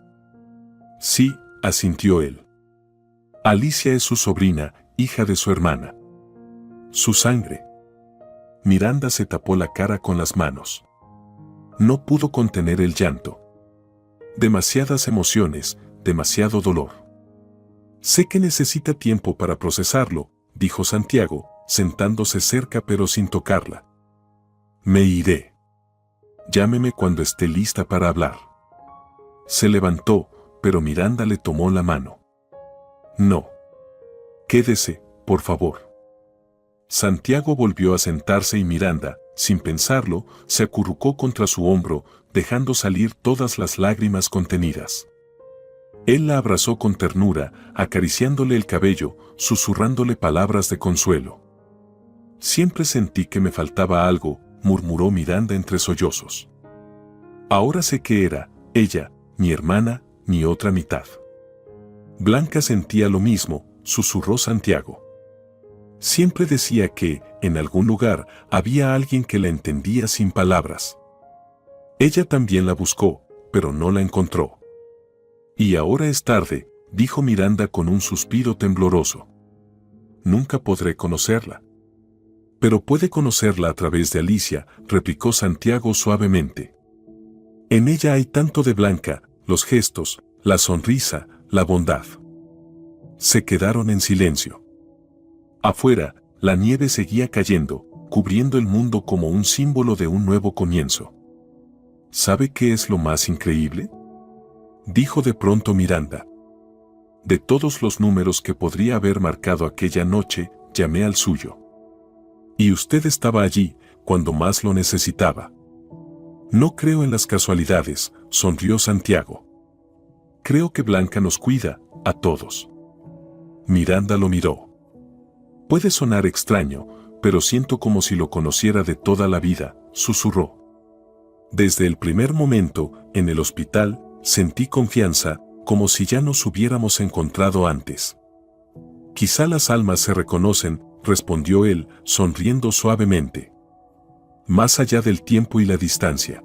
Sí, asintió él. Alicia es su sobrina, hija de su hermana. Su sangre. Miranda se tapó la cara con las manos. No pudo contener el llanto. Demasiadas emociones, demasiado dolor. Sé que necesita tiempo para procesarlo, dijo Santiago, sentándose cerca pero sin tocarla. Me iré. Llámeme cuando esté lista para hablar. Se levantó, pero Miranda le tomó la mano. No. Quédese, por favor. Santiago volvió a sentarse y Miranda, sin pensarlo, se acurrucó contra su hombro, dejando salir todas las lágrimas contenidas. Él la abrazó con ternura, acariciándole el cabello, susurrándole palabras de consuelo. Siempre sentí que me faltaba algo, murmuró Miranda entre sollozos. Ahora sé que era, ella, mi hermana, mi otra mitad. Blanca sentía lo mismo, susurró Santiago. Siempre decía que, en algún lugar, había alguien que la entendía sin palabras. Ella también la buscó, pero no la encontró. Y ahora es tarde, dijo Miranda con un suspiro tembloroso. Nunca podré conocerla. Pero puede conocerla a través de Alicia, replicó Santiago suavemente. En ella hay tanto de Blanca, los gestos, la sonrisa, la bondad. Se quedaron en silencio. Afuera, la nieve seguía cayendo, cubriendo el mundo como un símbolo de un nuevo comienzo. ¿Sabe qué es lo más increíble?, dijo de pronto Miranda. De todos los números que podría haber marcado aquella noche, llamé al suyo. Y usted estaba allí, cuando más lo necesitaba. No creo en las casualidades, sonrió Santiago. Creo que Blanca nos cuida, a todos. Miranda lo miró. Puede sonar extraño, pero siento como si lo conociera de toda la vida, susurró. Desde el primer momento, en el hospital, sentí confianza, como si ya nos hubiéramos encontrado antes. Quizá las almas se reconocen, respondió él, sonriendo suavemente. Más allá del tiempo y la distancia.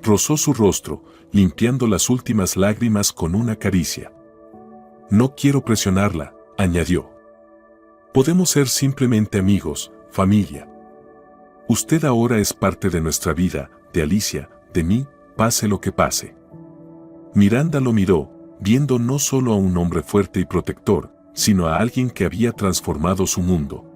Rozó su rostro, limpiando las últimas lágrimas con una caricia. No quiero presionarla, añadió. Podemos ser simplemente amigos, familia. Usted ahora es parte de nuestra vida, de Alicia, de mí, pase lo que pase. Miranda lo miró, viendo no solo a un hombre fuerte y protector, sino a alguien que había transformado su mundo.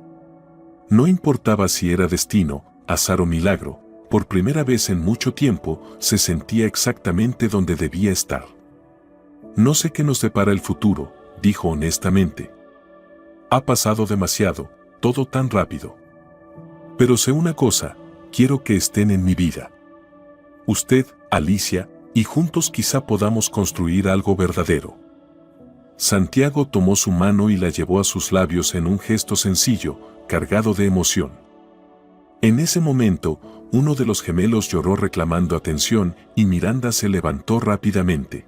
No importaba si era destino, azar o milagro, por primera vez en mucho tiempo se sentía exactamente donde debía estar. No sé qué nos depara el futuro, dijo honestamente. Ha pasado demasiado, todo tan rápido. Pero sé una cosa, quiero que estén en mi vida. Usted, Alicia, y juntos quizá podamos construir algo verdadero. Santiago tomó su mano y la llevó a sus labios en un gesto sencillo, cargado de emoción. En ese momento, uno de los gemelos lloró reclamando atención y Miranda se levantó rápidamente.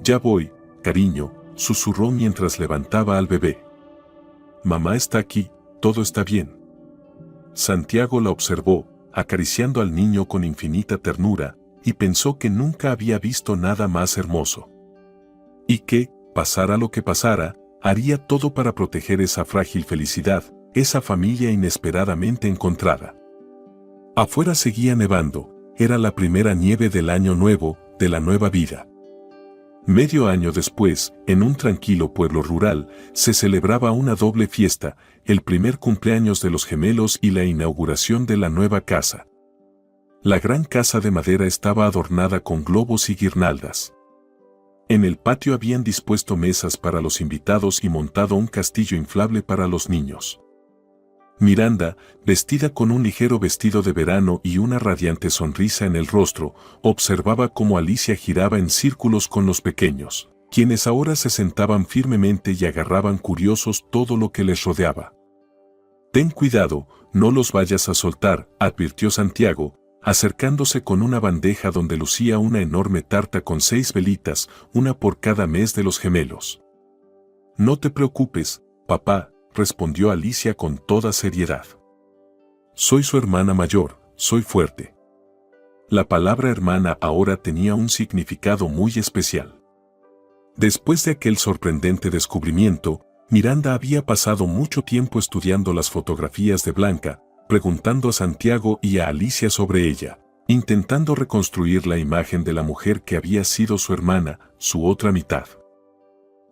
Ya voy, cariño, susurró mientras levantaba al bebé. Mamá está aquí, todo está bien. Santiago la observó, acariciando al niño con infinita ternura, y pensó que nunca había visto nada más hermoso. Y que, pasara lo que pasara, haría todo para proteger esa frágil felicidad, esa familia inesperadamente encontrada. Afuera seguía nevando, era la primera nieve del año nuevo, de la nueva vida. Medio año después, en un tranquilo pueblo rural, se celebraba una doble fiesta, el primer cumpleaños de los gemelos y la inauguración de la nueva casa. La gran casa de madera estaba adornada con globos y guirnaldas. En el patio habían dispuesto mesas para los invitados y montado un castillo inflable para los niños. Miranda, vestida con un ligero vestido de verano y una radiante sonrisa en el rostro, observaba cómo Alicia giraba en círculos con los pequeños, quienes ahora se sentaban firmemente y agarraban curiosos todo lo que les rodeaba. «Ten cuidado, no los vayas a soltar», advirtió Santiago, acercándose con una bandeja donde lucía una enorme tarta con 6 velitas, una por cada mes de los gemelos. «No te preocupes, papá», respondió Alicia con toda seriedad. «Soy su hermana mayor, soy fuerte». La palabra hermana ahora tenía un significado muy especial. Después de aquel sorprendente descubrimiento, Miranda había pasado mucho tiempo estudiando las fotografías de Blanca, preguntando a Santiago y a Alicia sobre ella, intentando reconstruir la imagen de la mujer que había sido su hermana, su otra mitad.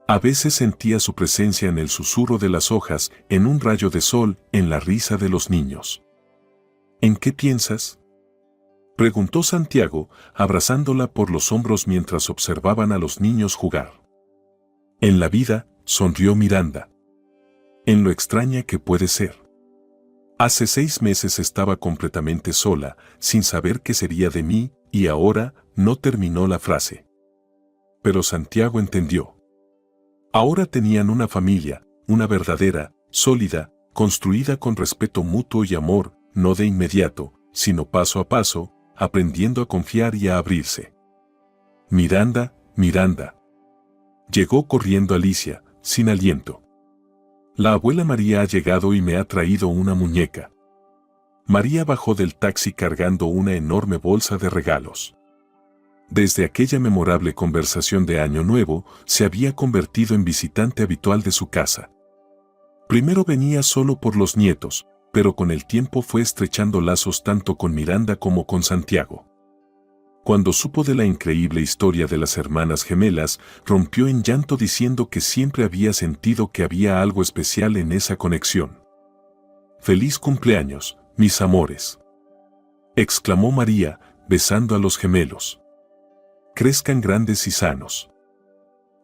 A veces sentía su presencia en el susurro de las hojas, en un rayo de sol, en la risa de los niños. «¿En qué piensas?», preguntó Santiago, abrazándola por los hombros mientras observaban a los niños jugar. «En la vida», sonrió Miranda. «En lo extraña que puede ser. Hace 6 meses estaba completamente sola, sin saber qué sería de mí, y ahora», no terminó la frase. Pero Santiago entendió. Ahora tenían una familia, una verdadera, sólida, construida con respeto mutuo y amor, no de inmediato, sino paso a paso, aprendiendo a confiar y a abrirse. «Miranda, Miranda». Llegó corriendo Alicia, sin aliento. «La abuela María ha llegado y me ha traído una muñeca». María bajó del taxi cargando una enorme bolsa de regalos. Desde aquella memorable conversación de Año Nuevo, se había convertido en visitante habitual de su casa. Primero venía solo por los nietos, pero con el tiempo fue estrechando lazos tanto con Miranda como con Santiago. Cuando supo de la increíble historia de las hermanas gemelas, rompió en llanto diciendo que siempre había sentido que había algo especial en esa conexión. «Feliz cumpleaños, mis amores», exclamó María, besando a los gemelos. «Crezcan grandes y sanos».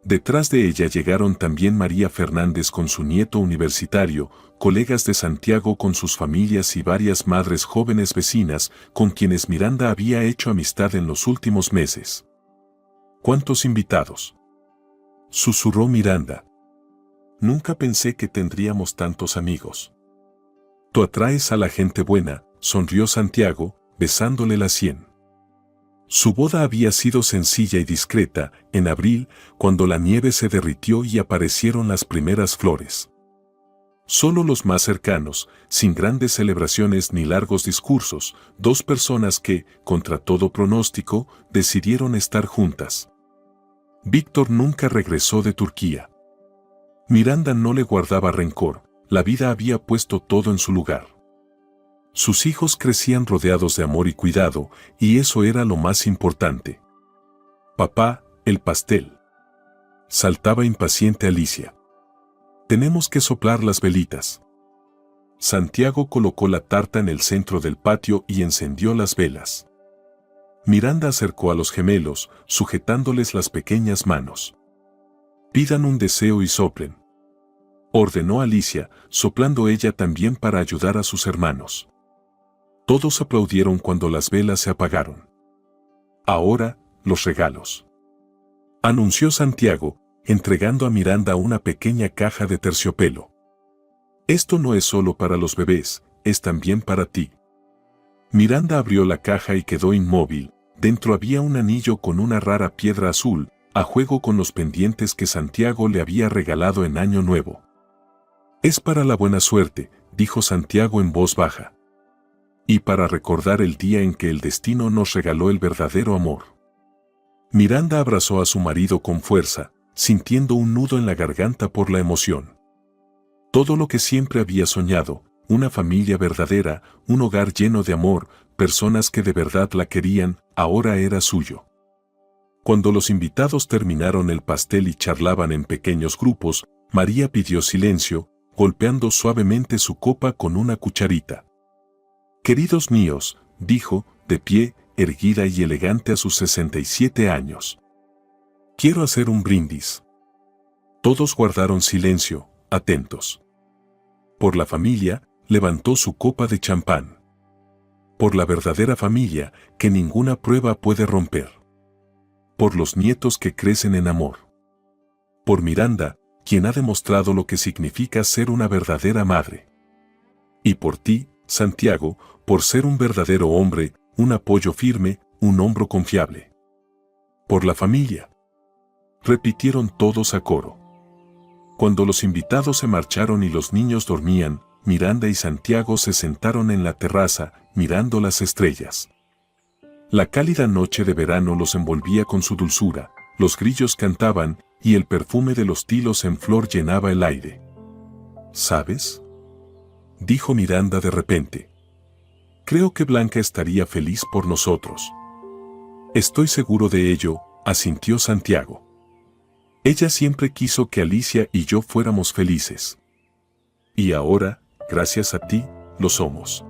Detrás de ella llegaron también María Fernández con su nieto universitario, colegas de Santiago con sus familias y varias madres jóvenes vecinas con quienes Miranda había hecho amistad en los últimos meses. «¿Cuántos invitados?», susurró Miranda. «Nunca pensé que tendríamos tantos amigos». «Tú atraes a la gente buena», sonrió Santiago, besándole la sien. Su boda había sido sencilla y discreta, en abril, cuando la nieve se derritió y aparecieron las primeras flores. Solo los más cercanos, sin grandes celebraciones ni largos discursos, 2 personas que, contra todo pronóstico, decidieron estar juntas. Víctor nunca regresó de Turquía. Miranda no le guardaba rencor, la vida había puesto todo en su lugar. Sus hijos crecían rodeados de amor y cuidado, y eso era lo más importante. «Papá, el pastel», saltaba impaciente Alicia. «Tenemos que soplar las velitas». Santiago colocó la tarta en el centro del patio y encendió las velas. Miranda acercó a los gemelos, sujetándoles las pequeñas manos. «Pidan un deseo y soplen», ordenó Alicia, soplando ella también para ayudar a sus hermanos. Todos aplaudieron cuando las velas se apagaron. «Ahora, los regalos», anunció Santiago, entregando a Miranda una pequeña caja de terciopelo. «Esto no es solo para los bebés, es también para ti». Miranda abrió la caja y quedó inmóvil. Dentro había un anillo con una rara piedra azul, a juego con los pendientes que Santiago le había regalado en Año Nuevo. «Es para la buena suerte», dijo Santiago en voz baja. «Y para recordar el día en que el destino nos regaló el verdadero amor». Miranda abrazó a su marido con fuerza, sintiendo un nudo en la garganta por la emoción. Todo lo que siempre había soñado, una familia verdadera, un hogar lleno de amor, personas que de verdad la querían, ahora era suyo. Cuando los invitados terminaron el pastel y charlaban en pequeños grupos, María pidió silencio, golpeando suavemente su copa con una cucharita. «Queridos míos», dijo, de pie, erguida y elegante a sus 67 años. «Quiero hacer un brindis». Todos guardaron silencio, atentos. Por la familia, levantó su copa de champán. Por la verdadera familia, que ninguna prueba puede romper. Por los nietos que crecen en amor. Por Miranda, quien ha demostrado lo que significa ser una verdadera madre. Y por ti, Santiago, por ser un verdadero hombre, un apoyo firme, un hombro confiable. Por la familia. Repitieron todos a coro. Cuando los invitados se marcharon y los niños dormían, Miranda y Santiago se sentaron en la terraza, mirando las estrellas. La cálida noche de verano los envolvía con su dulzura, los grillos cantaban, y el perfume de los tilos en flor llenaba el aire. «¿Sabes?», dijo Miranda de repente. «Creo que Blanca estaría feliz por nosotros». «Estoy seguro de ello», asintió Santiago. «Ella siempre quiso que Alicia y yo fuéramos felices. Y ahora, gracias a ti, lo somos».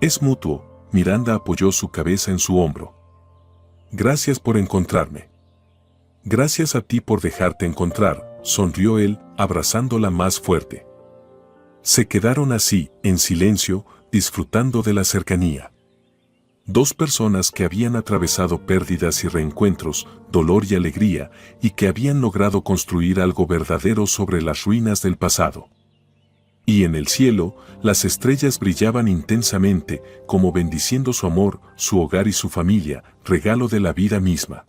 «Es mutuo», Miranda apoyó su cabeza en su hombro. «Gracias por encontrarme». «Gracias a ti por dejarte encontrar», sonrió él, abrazándola más fuerte. Se quedaron así, en silencio, disfrutando de la cercanía. Dos personas que habían atravesado pérdidas y reencuentros, dolor y alegría, y que habían logrado construir algo verdadero sobre las ruinas del pasado. Y en el cielo, las estrellas brillaban intensamente, como bendiciendo su amor, su hogar y su familia, regalo de la vida misma.